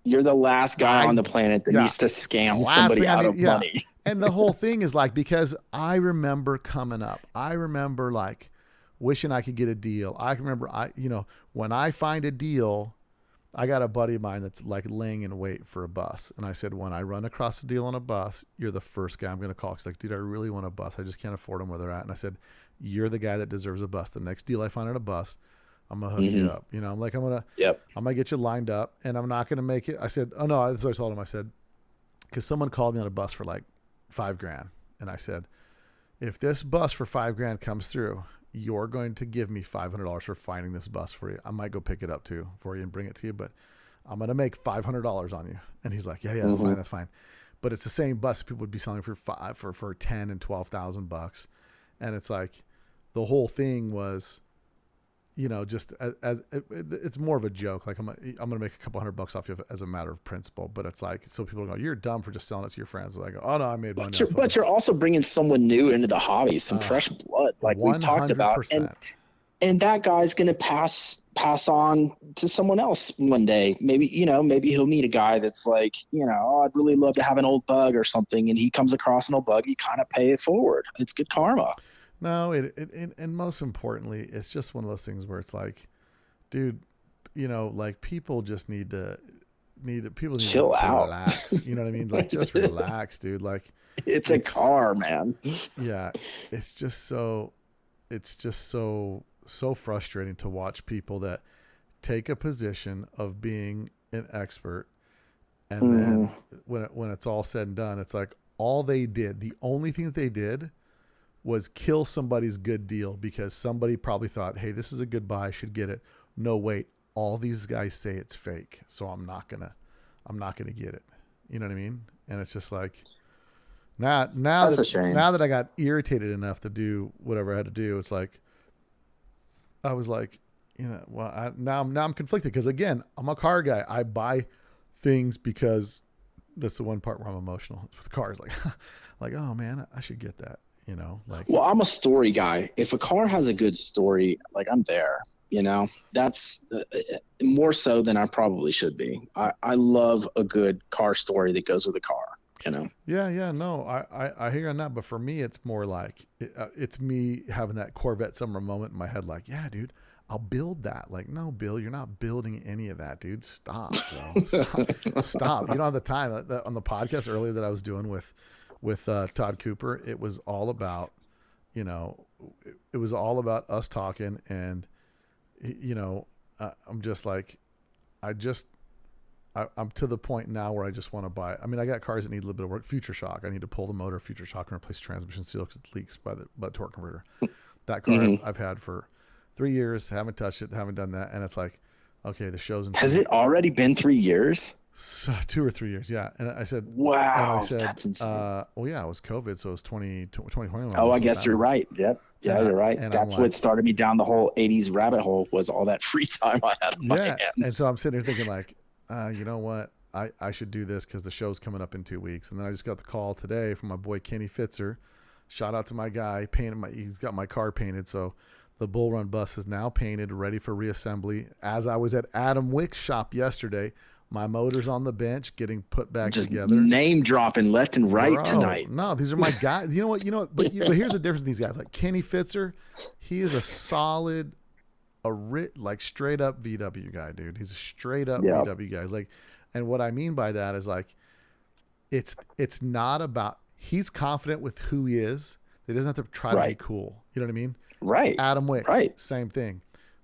You're the last guy on the planet that needs to scam somebody out of money. And the whole thing is like, because I remember coming up. I remember like wishing I could get a deal. I remember when I find a deal, I got a buddy of mine that's like laying in wait for a bus. And I said, when I run across a deal on a bus, you're the first guy I'm going to call. He's like, dude, I really want a bus. I just can't afford them where they're at. And I said, you're the guy that deserves a bus. The next deal I find on a bus, I'm going to hook you up. I'm like, I'm going to get you lined up, and I'm not going to make it. I said, oh no, that's what I told him. I said, because someone called me on a bus for like $5,000. And I said, if this bus for $5,000 comes through, you're going to give me $500 for finding this bus for you. I might go pick it up too for you and bring it to you, but I'm going to make $500 on you. And he's like, yeah, that's fine. But it's the same bus people would be selling for for 10 and 12,000 bucks. And it's like, the whole thing was, just as it's more of a joke. Like I'm going to make a couple $100 off you as a matter of principle, but it's like, so people go, you're dumb for just selling it to your friends. Like, oh no, I made money. But you're also bringing someone new into the hobby, some fresh blood, like 100%. We've talked about, and that guy's going to pass on to someone else one day. Maybe he'll meet a guy that's like, I'd really love to have an old bug or something, and he comes across an old bug. You kind of pay it forward. It's good karma. No, and most importantly, it's just one of those things where it's like, dude, like people just need to chill out, relax. You know what I mean? Like, just relax, dude. Like, it's a car, man. Yeah, it's just so frustrating to watch people that take a position of being an expert, and then when it's all said and done, it's like the only thing that they did was kill somebody's good deal because somebody probably thought, hey, this is a good buy, I should get it. No, wait, all these guys say it's fake, so I'm not gonna get it. You know what I mean? And it's just like, now that I got irritated enough to do whatever I had to do, it's like, I was like, now I'm conflicted because, again, I'm a car guy. I buy things because that's the one part where I'm emotional with cars. Like, oh man, I should get that. Well, I'm a story guy. If a car has a good story, like, I'm there, that's more so than I probably should be. I love a good car story that goes with a car, Yeah. No, I hear you on that. But for me, it's more like, it's me having that Corvette summer moment in my head. Like, yeah, dude, I'll build that. Like, no, Bill, you're not building any of that, dude. Stop, bro. Stop. You don't have the time. On the podcast earlier that I was doing with Todd Cooper, it was all about, it was all about us talking, and I'm just like, I'm to the point now where I just want to buy. I mean, I got cars that need a little bit of work. Future shock. I need to pull the motor, future shock, and replace transmission seal because it leaks by the torque converter. That car I've had for 3 years, haven't touched it, haven't done that, and it's like, okay, the show's in. Has it already been 3 years? 2 or 3 years, yeah. And I said, wow, that's insane. Well, yeah, it was COVID, so it was 2021. Oh, I guess you're right. Yep. Yeah, you're right. That's what started me down the whole 80s rabbit hole, was all that free time I had on my hands. And so I'm sitting here thinking like, you know what? I should do this because the show's coming up in 2 weeks. And then I just got the call today from my boy Kenny Fitzer. Shout out to my guy. He's got my car painted. So the Bull Run bus is now painted, ready for reassembly. As I was at Adam Wick's shop yesterday, My motor's on the bench getting put back Just together. Name dropping left and right tonight. No, these are my guys. You know what? But here's the difference with these guys. Like Kenny Fitzer, he is a solid, like straight up VW guy, dude. He's a straight up VW guy. He's like, and what I mean by that is like, it's not about, he's confident with who he is. He doesn't have to try to be cool. You know what I mean? Right. Adam Wick, same thing.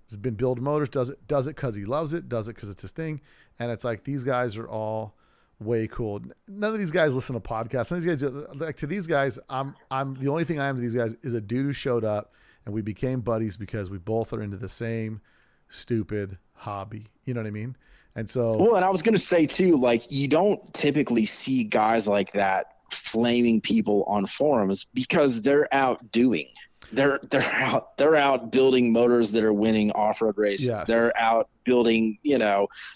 He's been building motors, does it because he loves it, does it because it's his thing. And it's like, these guys are all way cool. None of these guys listen to podcasts. None of these guys, like to these guys, I'm the only thing I am to these guys is a dude who showed up and we became buddies because we both are into the same stupid hobby. You know what I mean? And so, well, and I was going to say too, like you don't typically see guys like that flaming people on forums because they're out doing. They're out building motors that are winning off-road races. Yes. They're out building,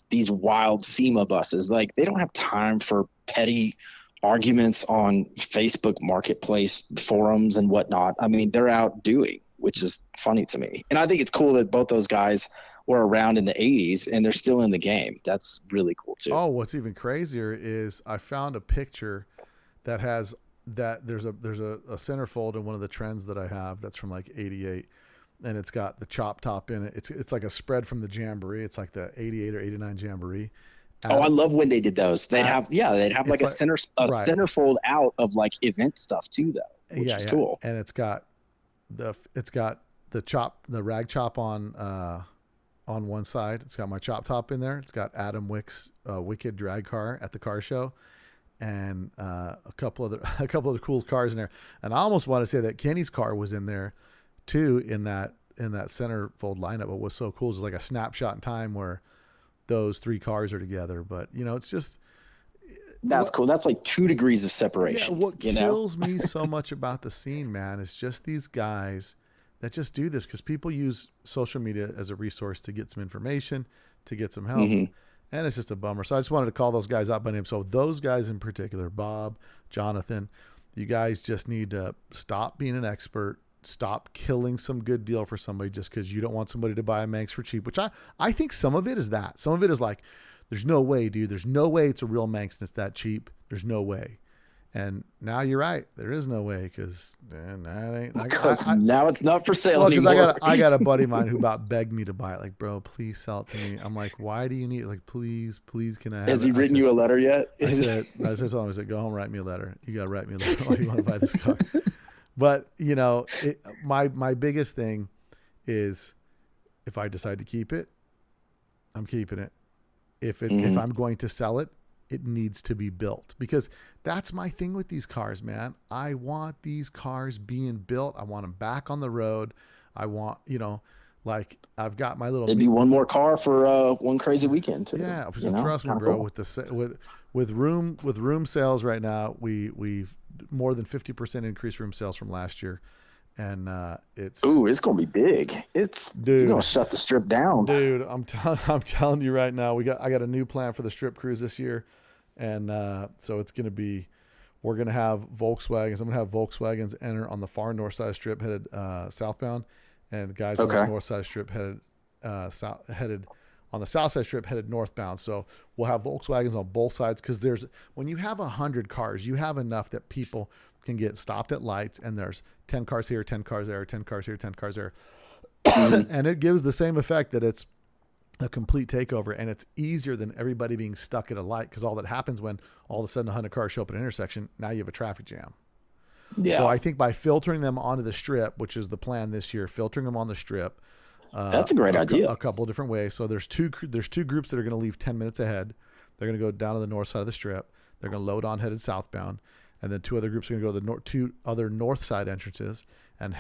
these wild SEMA buses. Like they don't have time for petty arguments on Facebook Marketplace forums and whatnot. I mean, they're out doing, which is funny to me. And I think it's cool that both those guys were around in the 80s and they're still in the game. That's really cool too. Oh, what's even crazier is I found a picture that has that there's a centerfold in one of the trends that I have that's from like 88 and it's got the chop top in it. It's like a spread from the Jamboree. It's like the 88 or 89 Jamboree. I love when they did those. They'd have like a centerfold out of like event stuff too though, which is cool. And it's got the rag chop on one side. It's got my chop top in there. It's got Adam Wick's Wicked drag car at the car show. And a couple other cool cars in there, and I almost want to say that Kenny's car was in there too in that centerfold lineup. What was so cool is like a snapshot in time where those three cars are together. But it's just that's cool. That's like 2 degrees of separation. Yeah, what kills me so much about the scene, man, is just these guys that just do this because people use social media as a resource to get some information, to get some help. Mm-hmm. And it's just a bummer. So I just wanted to call those guys out by name. So those guys in particular, Bob, Jonathan, you guys just need to stop being an expert. Stop killing some good deal for somebody just because you don't want somebody to buy a Manx for cheap, which I think some of it is that. Some of it is like, there's no way, dude. There's no way it's a real Manx and it's that cheap. There's no way. And now you're right. There is no way because now it's not for sale anymore. Because I got a buddy of mine who about begged me to buy it. Like, bro, please sell it to me. I'm like, why do you need it? Like, please, can I have it? Has he written you a letter yet? I said, told him, go home, write me a letter. You got to write me a letter. Why do you want to buy this car? But, my biggest thing is if I decide to keep it, I'm keeping it. If I'm going to sell it, it needs to be built because that's my thing with these cars, man. I want these cars being built. I want them back on the road. I want, like I've got my little. It'd be one more car for one crazy weekend too. Yeah, trust me, bro. Cool. With room sales right now, we've more than 50% increased room sales from last year, and it's gonna be big. You're gonna shut the strip down, dude. I'm telling you right now, I got a new plan for the strip cruise this year. And so it's going to be, we're going to have Volkswagens. I'm going to have Volkswagens enter on the far north side strip headed southbound, and guys on the north side strip headed on the south side strip headed northbound. So we'll have Volkswagens on both sides because when you have 100 cars, you have enough that people can get stopped at lights, and there's 10 cars here, 10 cars there, 10 cars here, 10 cars there. And it gives the same effect that it's a complete takeover, and it's easier than everybody being stuck at a light because all that happens when all of a sudden 100 cars show up at an intersection, now you have a traffic jam. Yeah. So I think by filtering them onto the strip, which is the plan this year, filtering them on the strip, that's a great idea. A couple of different ways. So there's two groups that are going to leave 10 minutes ahead. They're going to go down to the north side of the strip. They're going to load on headed southbound, and then 2 other groups are going to go to the two other north side entrances and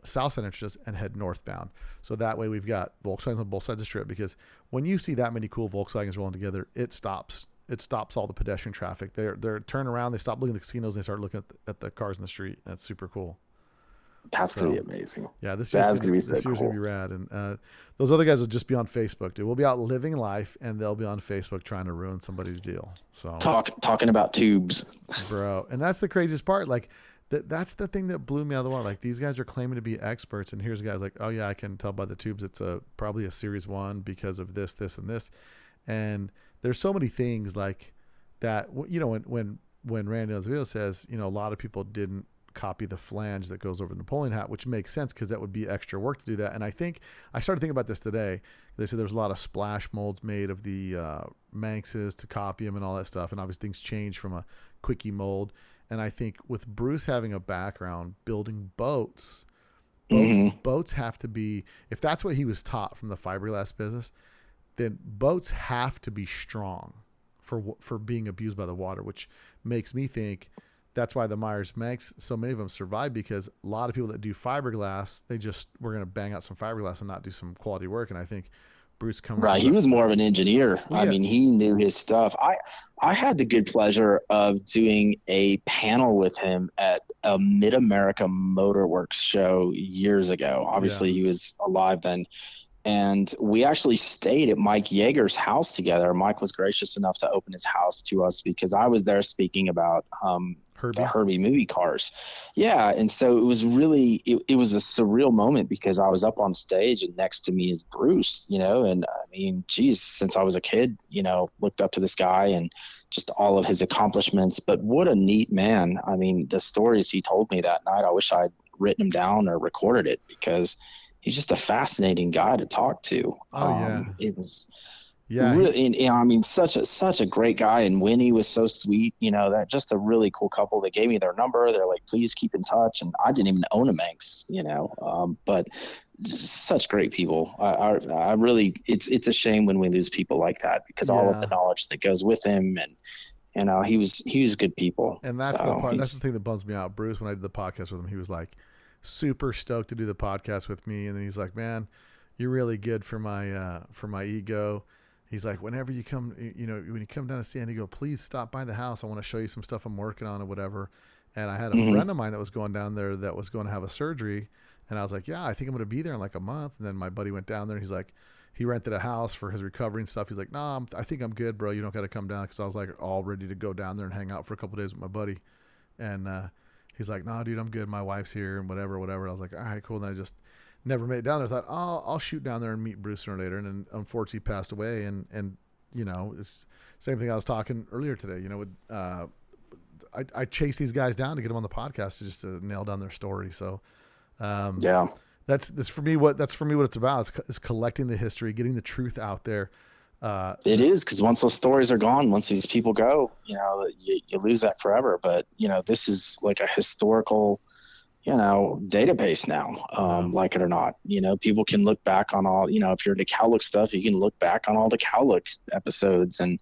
south side entrances and head northbound. So that way we've got Volkswagens on both sides of the strip, because when you see that many cool Volkswagens rolling together, it stops all the pedestrian traffic. They're turn around, they stop looking at the casinos, and they start looking at the cars in the street. That's super cool. That's going to be amazing. Yeah, this year's going to be rad. And those other guys will just be on Facebook, dude. We'll be out living life, and they'll be on Facebook trying to ruin somebody's deal. So talking about tubes. Bro, and that's the craziest part. Like, that's the thing that blew me out of the water. Like, these guys are claiming to be experts, and here's guys like, oh, yeah, I can tell by the tubes it's probably a Series 1 because of this, and this. And there's so many things like that. You know, when Randy Azevedo says, you know, a lot of people didn't copy the flange that goes over the Napoleon hat, which makes sense because that would be extra work to do that. And I think I started thinking about this today. They said there's a lot of splash molds made of the Manxes to copy them and all that stuff. And obviously things change from a quickie mold. And I think with Bruce having a background building boats, boats have to be, if that's what he was taught from the fiberglass business, then boats have to be strong for being abused by the water, which makes me think that's why the Myers Manx, so many of them survive, because a lot of people that do fiberglass, we're going to bang out some fiberglass and not do some quality work. And I think Bruce comes right. He was more of an engineer. Well, I mean, he knew his stuff. I had the good pleasure of doing a panel with him at a Mid-America Motor Works show years ago. Obviously, he was alive then. And we actually stayed at Mike Yeager's house together. Mike was gracious enough to open his house to us because I was there speaking about the Herbie movie cars. Yeah. And so it was really, it was a surreal moment because I was up on stage and next to me is Bruce, you know, and I mean, geez, since I was a kid, you know, looked up to this guy and just all of his accomplishments. But what a neat man. I mean, the stories he told me that night, I wish I'd written them down or recorded it because he's just a fascinating guy to talk to. It was really, you know, I mean, such a great guy. And Winnie was so sweet, you know, that just a really cool couple. They gave me their number. They're like, please keep in touch. And I didn't even own a Manx, you know, but just such great people. I really, it's a shame when we lose people like that because all of the knowledge that goes with him and, you know, he was good people. And that's the part, that's the thing that bums me out. Bruce, when I did the podcast with him, he was like, super stoked to do the podcast with me, and then he's like, man, you're really good for my ego. He's like, whenever you come, you know, when you come down to San Diego, please stop by the house. I want to show you some stuff I'm working on or whatever. And I had a friend of mine that was going down there that was going to have a surgery, and I was like, yeah, I think I'm going to be there in like a month. And then my buddy went down there, and he's like, he rented a house for his recovery and stuff. He's like, nah, I think I'm good, bro. You don't got to come down, because I was like all ready to go down there and hang out for a couple of days with my buddy. And he's like, nah, dude, I'm good. My wife's here and whatever. I was like, all right, cool. And I just never made it down there. I thought, oh, I'll shoot down there and meet Bruce sooner or later. And then unfortunately passed away. And, you know, it's same thing I was talking earlier today, you know, I chase these guys down to get them on the podcast to nail down their story. So, that's for me what it's about is collecting the history, getting the truth out there. It is, because once those stories are gone, once these people go, you know, you lose that forever. But, you know, this is like a historical, you know, database now, like it or not. You know, people can look back on all, you know, if you're into Cowlick stuff, you can look back on all the Cowlick episodes, and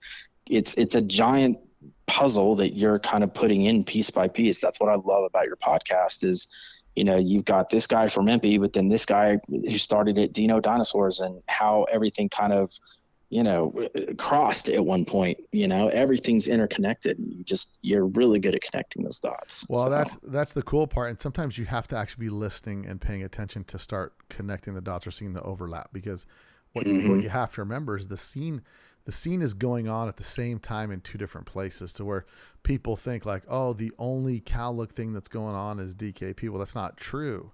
it's a giant puzzle that you're kind of putting in piece by piece. That's what I love about your podcast is, you know, you've got this guy from Impy, but then this guy who started at Dino Dinosaurs, and how everything kind of, you know, crossed at one point. You know, everything's interconnected. You're really good at connecting those dots. Well, that's the cool part. And sometimes you have to actually be listening and paying attention to start connecting the dots or seeing the overlap, because what you have to remember is the scene is going on at the same time in two different places, to where people think like, oh, the only Cowlick thing that's going on is DKP. Well, that's not true.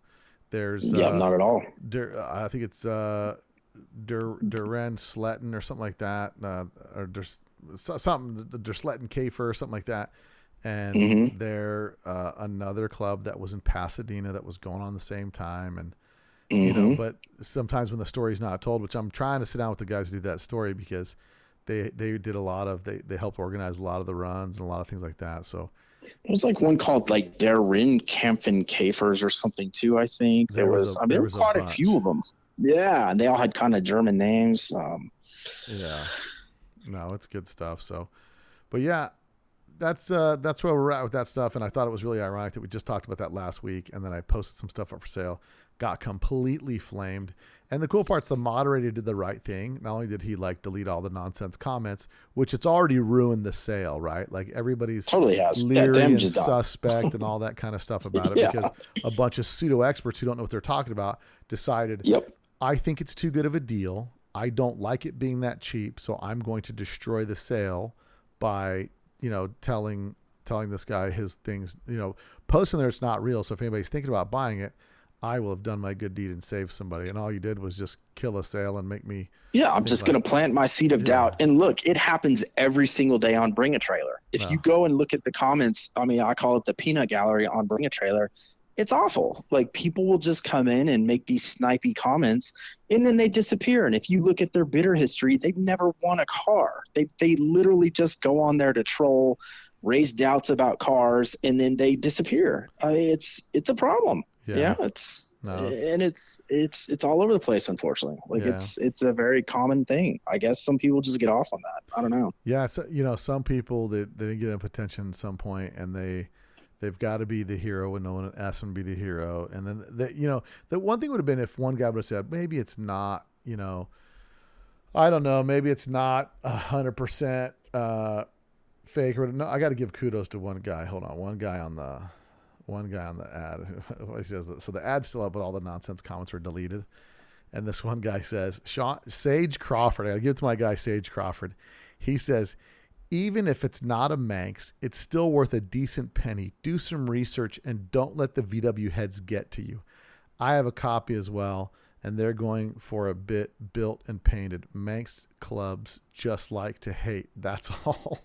There's not at all. I think it's Duran Sletton or something like that, or there's something Sletton Kafer or something like that, and they're another club that was in Pasadena that was going on the same time, and you know, but sometimes when the story's not told, which I'm trying to sit down with the guys to do that story, because they did a lot of they helped organize a lot of the runs and a lot of things like that. So it was like one called like Der Rinkämpfen Käfers or something too. I think there was quite a few of them. Yeah, and they all had kind of German names. Yeah, no, it's good stuff. So, but yeah, that's where we're at with that stuff. And I thought it was really ironic that we just talked about that last week, and then I posted some stuff up for sale, got completely flamed. And the cool part's the moderator did the right thing. Not only did he like delete all the nonsense comments, which it's already ruined the sale, right? Like everybody's totally has leery and suspect and all that kind of stuff about it, because a bunch of pseudo experts who don't know what they're talking about decided, I think it's too good of a deal. I don't like it being that cheap, so I'm going to destroy the sale by, you know, telling this guy his things, you know, posting there it's not real. So if anybody's thinking about buying it, I will have done my good deed and saved somebody. And all you did was just kill a sale and make me. Yeah, I'm just going to plant my seed of doubt. And look, it happens every single day on Bring a Trailer. If you go and look at the comments, I mean, I call it the peanut gallery on Bring a Trailer. It's awful. Like, people will just come in and make these snipey comments, and then they disappear. And if you look at their bidder history, they've never won a car. They literally just go on there to troll, raise doubts about cars, and then they disappear. It's a problem. Yeah, it's all over the place, unfortunately. Like, it's a very common thing. I guess some people just get off on that. I don't know. Yeah, so, some people they didn't get enough attention at some point, and they've got to be the hero when no one asks them to be the hero. And then the one thing would have been if one guy would have said, maybe it's not, I don't know, maybe it's not 100% fake. Or no, I got to give kudos to one guy. Hold on, one guy on the ad. He says that, so the ad's still up, but all the nonsense comments were deleted. And this one guy says, Sage Crawford. I got to give it to my guy Sage Crawford. He says, even if it's not a Manx, it's still worth a decent penny. Do some research and don't let the VW heads get to you. I have a copy as well, and they're going for a bit built and painted. Manx clubs just like to hate. That's all.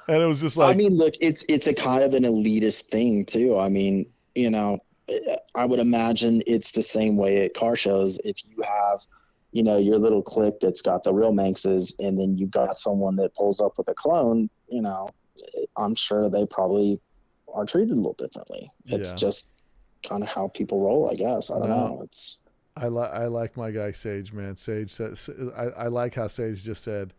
And it was just like, I mean, look, it's a kind of an elitist thing too. I mean, I would imagine it's the same way at car shows. If you have, your little clique that's got the real Manxes, and then you've got someone that pulls up with a clone, I'm sure they probably are treated a little differently. It's just kind of how people roll, I guess. I don't know. I like my guy Sage, man. Sage says, I like how Sage just said,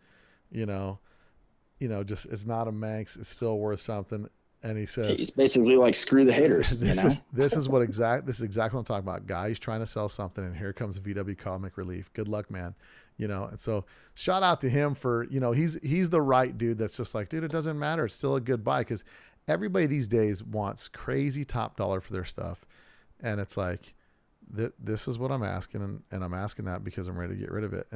just it's not a Manx, it's still worth something. And he says, he's basically like, screw the haters. This is exactly what I'm talking about. Guys trying to sell something, and here comes VW Comic Relief. Good luck, man. And so shout out to him for, he's the right dude that's just like, dude, it doesn't matter. It's still a good buy, because everybody these days wants crazy top dollar for their stuff. And it's like, this is what I'm asking. And I'm asking that because I'm ready to get rid of it.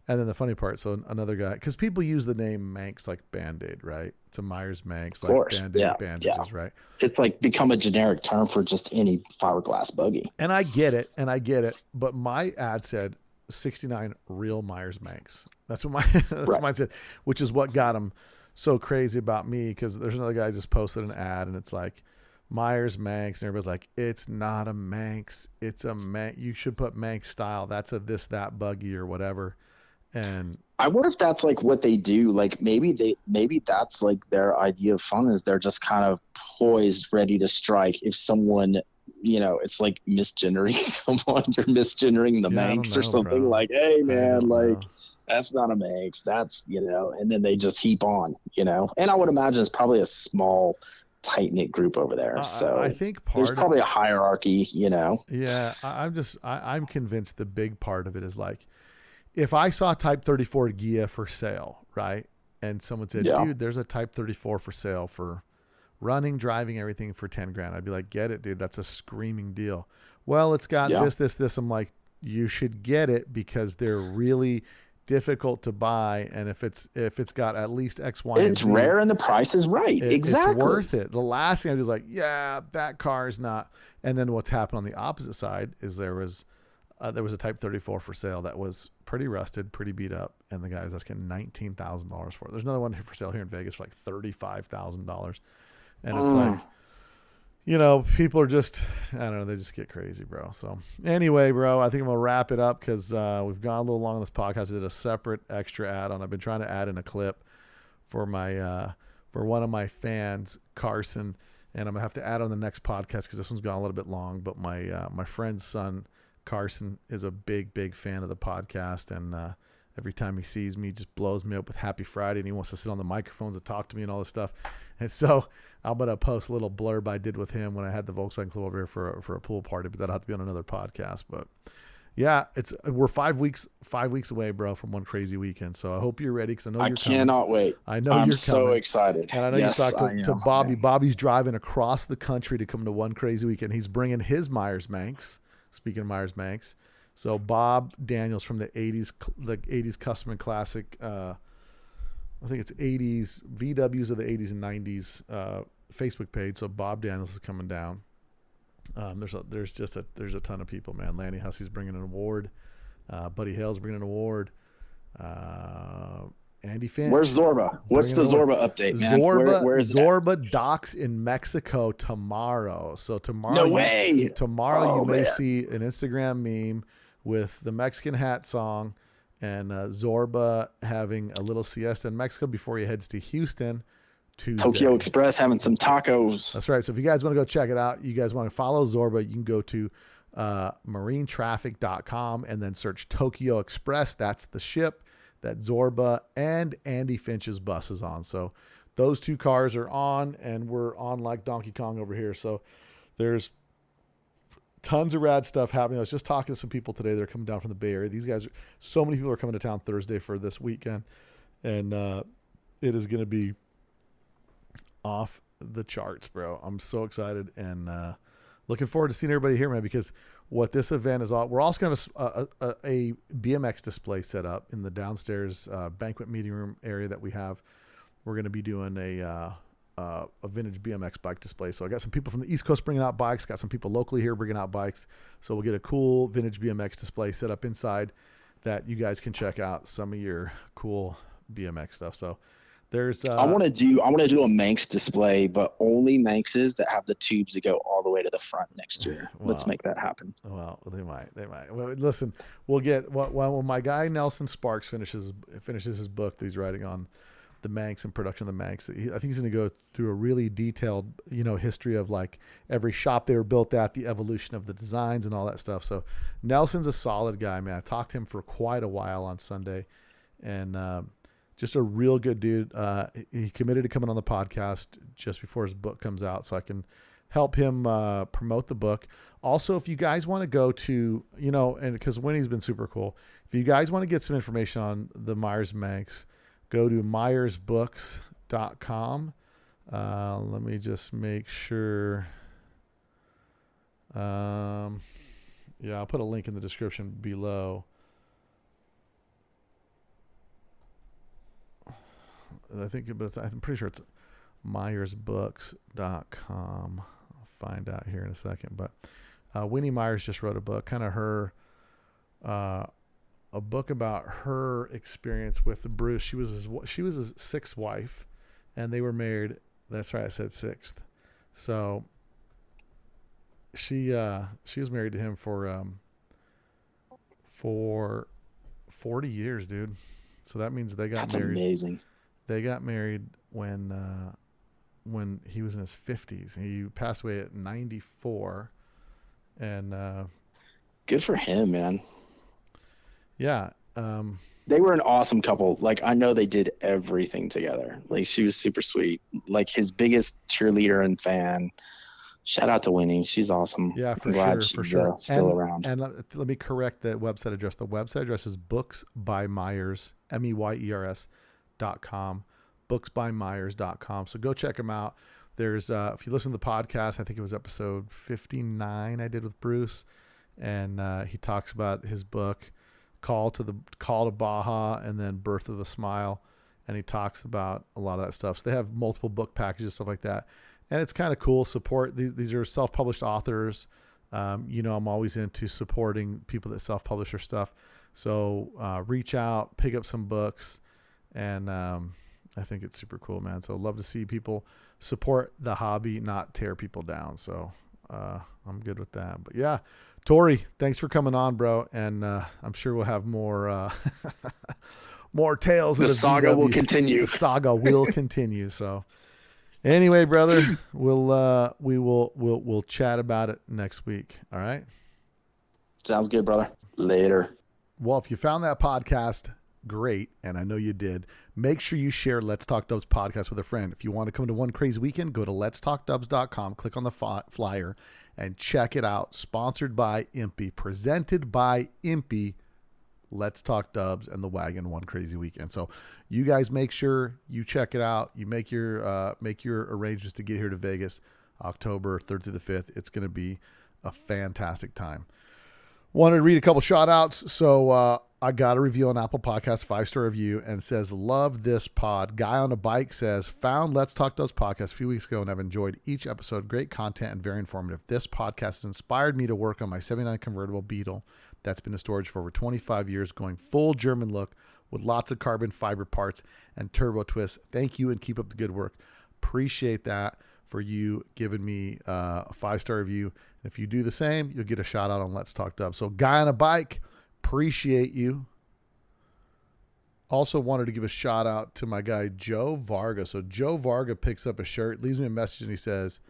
And then the funny part, so another guy, because people use the name Manx like Band-Aid, right? It's a Myers Manx, like Band-Aid bandages, right? It's like become a generic term for just any fiberglass buggy. And I get it. But my ad said 69 real Myers Manx. That's what mine said, which is what got him so crazy about me, because there's another guy just posted an ad, and it's like Myers Manx, and everybody's like, it's not a Manx, it's a Manx. You should put Manx style. That's a that buggy or whatever. And I wonder if that's like what they do. Like maybe that's like their idea of fun, is they're just kind of poised, ready to strike. If someone, it's like misgendering someone, you're misgendering the Manx or something, bro. Like, hey man, like that's not a Manx. That's, and then they just heap on, and I would imagine it's probably a small, tight knit group over there. So I think there's probably a hierarchy, Yeah. I'm convinced the big part of it is like, if I saw Type 34 Gia for sale, right? And someone said, dude, there's a Type 34 for sale for running, driving, everything for 10 grand. I'd be like, get it, dude. That's a screaming deal. Well, it's got this. I'm like, you should get it because they're really difficult to buy. And if it's got at least X, Y, and Z, it's rare and the price is right. Exactly. It's worth it. The last thing I was like, yeah, that car is not. And then what's happened on the opposite side is there was a Type 34 for sale that was pretty rusted, pretty beat up, and the guy was asking $19,000 for it. There's another one for sale here in Vegas for like $35,000, and it's like, people are just, I don't know, they just get crazy, bro. So anyway, bro, I think I'm gonna wrap it up because we've gone a little long on this podcast. I did a separate extra add on. I've been trying to add in a clip for my for one of my fans, Carson, and I'm gonna have to add on the next podcast because this one's gone a little bit long. But my friend's son, Carson, is a big fan of the podcast, and every time he sees me, he just blows me up with Happy Friday, and he wants to sit on the microphones and talk to me and all this stuff. And so I'm gonna post a little blurb I did with him when I had the Volkswagen Club over here for a pool party, but that'll have to be on another podcast. But yeah, we're 5 weeks away, bro, from one crazy weekend. So I hope you're ready, because I know you're coming. I cannot wait. I know I'm you're so coming. excited. And I know you talked to Bobby. Bobby's driving across the country to come to one crazy weekend. He's bringing his Myers Manx. Speaking of Myers Manx, so Bob Daniels from the 80s Custom and Classic, I think it's 80s VWs of the 80s and 90s Facebook page. So Bob Daniels is coming down, There's a ton of people, man. Lanny Hussey's bringing an award. Buddy Hale's bringing an award. Andy Finch. Where's Zorba? What's the Zorba update, man? Where is Zorba docks in Mexico tomorrow. So tomorrow, no way. Tomorrow you may see an Instagram meme with the Mexican hat song and Zorba having a little siesta in Mexico before he heads to Houston Tuesday. Tokyo Express having some tacos. That's right. So if you guys want to go check it out, you guys want to follow Zorba, you can go to marinetraffic.com and then search Tokyo Express. That's the ship that Zorba and Andy Finch's bus is on. So those two cars are on, and we're on like Donkey Kong over here. So there's tons of rad stuff happening. I was just talking to some people today that are coming down from the Bay Area. These guys, so many people are coming to town Thursday for this weekend, and it is going to be off the charts, bro. I'm so excited and looking forward to seeing everybody here, man, because what this event is all, we're also going to have a BMX display set up in the downstairs banquet meeting room area that we have. We're going to be doing a vintage BMX bike display. So I got some people from the East Coast bringing out bikes, got some people locally here bringing out bikes. So we'll get a cool vintage BMX display set up inside that you guys can check out some of your cool BMX stuff. So there's I want to do a Manx display, but only Manxes that have the tubes that go all the way to the front next year. Well, let's make that happen. Well, they might. Well, listen, we'll get when my guy Nelson Sparks finishes his book that he's writing on the Manx and production of the Manx. I think he's going to go through a really detailed, history of like every shop they were built at, the evolution of the designs and all that stuff. So Nelson's a solid guy, man. I talked to him for quite a while on Sunday, and just a real good dude. He committed to coming on the podcast just before his book comes out, so I can help him promote the book. Also, if you guys want to go to, and because Winnie's been super cool, if you guys want to get some information on the Myers Manx, go to myersbooks.com. Let me just make sure. I'll put a link in the description below. I'm pretty sure it's myersbooks.com. I'll find out here in a second. But Winnie Myers just wrote a book, kind of her, a book about her experience with Bruce. She was his sixth wife, and they were married. That's right, I said sixth. So she was married to him for 40 years, dude. So that means they got married. That's amazing. They got married when he was in his 50s. He passed away at 94, and good for him, man. Yeah. They were an awesome couple. Like, I know they did everything together. Like, she was super sweet. Like, his biggest cheerleader and fan. Shout out to Winnie. She's awesome. Yeah, for sure. Still around. And let me correct the website address. The website address is Books by Myers, MEYERS.com, booksbymyers.com. So go check them out. There's if you listen to the podcast, I think it was episode 59 I did with Bruce, and he talks about his book, Call to Baja, and then Birth of a Smile, and he talks about a lot of that stuff. So they have multiple book packages, stuff like that, and it's kind of cool. Support these are self-published authors. I'm always into supporting people that self-publish their stuff. So reach out, pick up some books, and I think it's super cool, man. So love to see people support the hobby, not tear people down. So I'm good with that. But yeah, Tori, thanks for coming on, bro. And I'm sure we'll have more more tales. The saga will continue. The saga will continue. So anyway, brother, we'll chat about it next week. All right. Sounds good, brother. Later. Well, if you found that podcast great, and I know you did, make sure you share Let's Talk Dubs podcast with a friend. If you want to come to One Crazy Weekend, go to letstalkdubs.com, click on the flyer, and check it out. Sponsored by Impy, presented by Impy, Let's Talk Dubs and the Wagon One Crazy Weekend. So you guys make sure you check it out. You make your arrangements to get here to Vegas, October 3rd through the 5th. It's going to be a fantastic time. Wanted to read a couple shout outs. So I got a review on Apple Podcasts, 5-star review, and says, love this pod. Guy on a Bike says, found Let's Talk Does podcast a few weeks ago and I've enjoyed each episode. Great content and very informative. This podcast has inspired me to work on my 79 convertible Beetle that's been in storage for over 25 years, going full German look with lots of carbon fiber parts and turbo twists. Thank you and keep up the good work. Appreciate that for you giving me a 5-star review. And if you do the same, you'll get a shout out on Let's Talk Dubs. So Guy on a Bike, appreciate you. Also wanted to give a shout out to my guy, Joe Varga. So Joe Varga picks up a shirt, leaves me a message, and he says,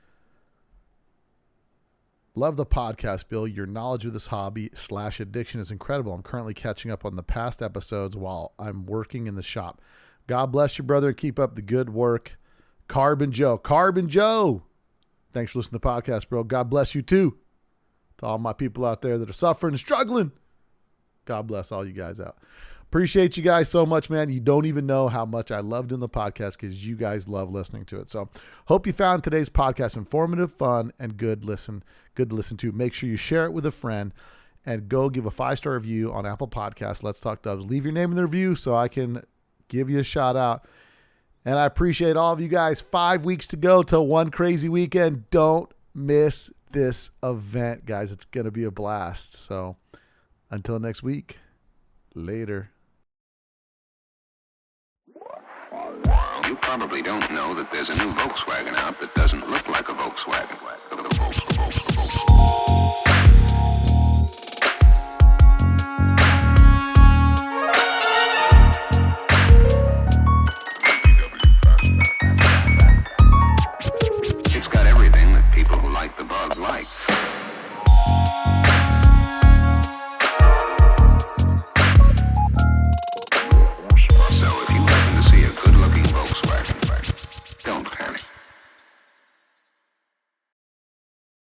love the podcast, Bill. Your knowledge of this hobby / addiction is incredible. I'm currently catching up on the past episodes while I'm working in the shop. God bless you, brother. Keep up the good work. Carbon Joe. Thanks for listening to the podcast, bro. God bless you too. To all my people out there that are suffering and struggling. God bless all you guys out. Appreciate you guys so much, man. You don't even know how much I love doing the podcast because you guys love listening to it. So hope you found today's podcast informative, fun, and good to listen to. Make sure you share it with a friend and go give a 5-star review on Apple Podcasts. Let's Talk Dubs. Leave your name in the review so I can give you a shout out. And I appreciate all of you guys. 5 weeks to go till one crazy weekend. Don't miss this event, guys. It's going to be a blast. So until next week, later. You probably don't know that there's a new Volkswagen out that doesn't look like a Volkswagen.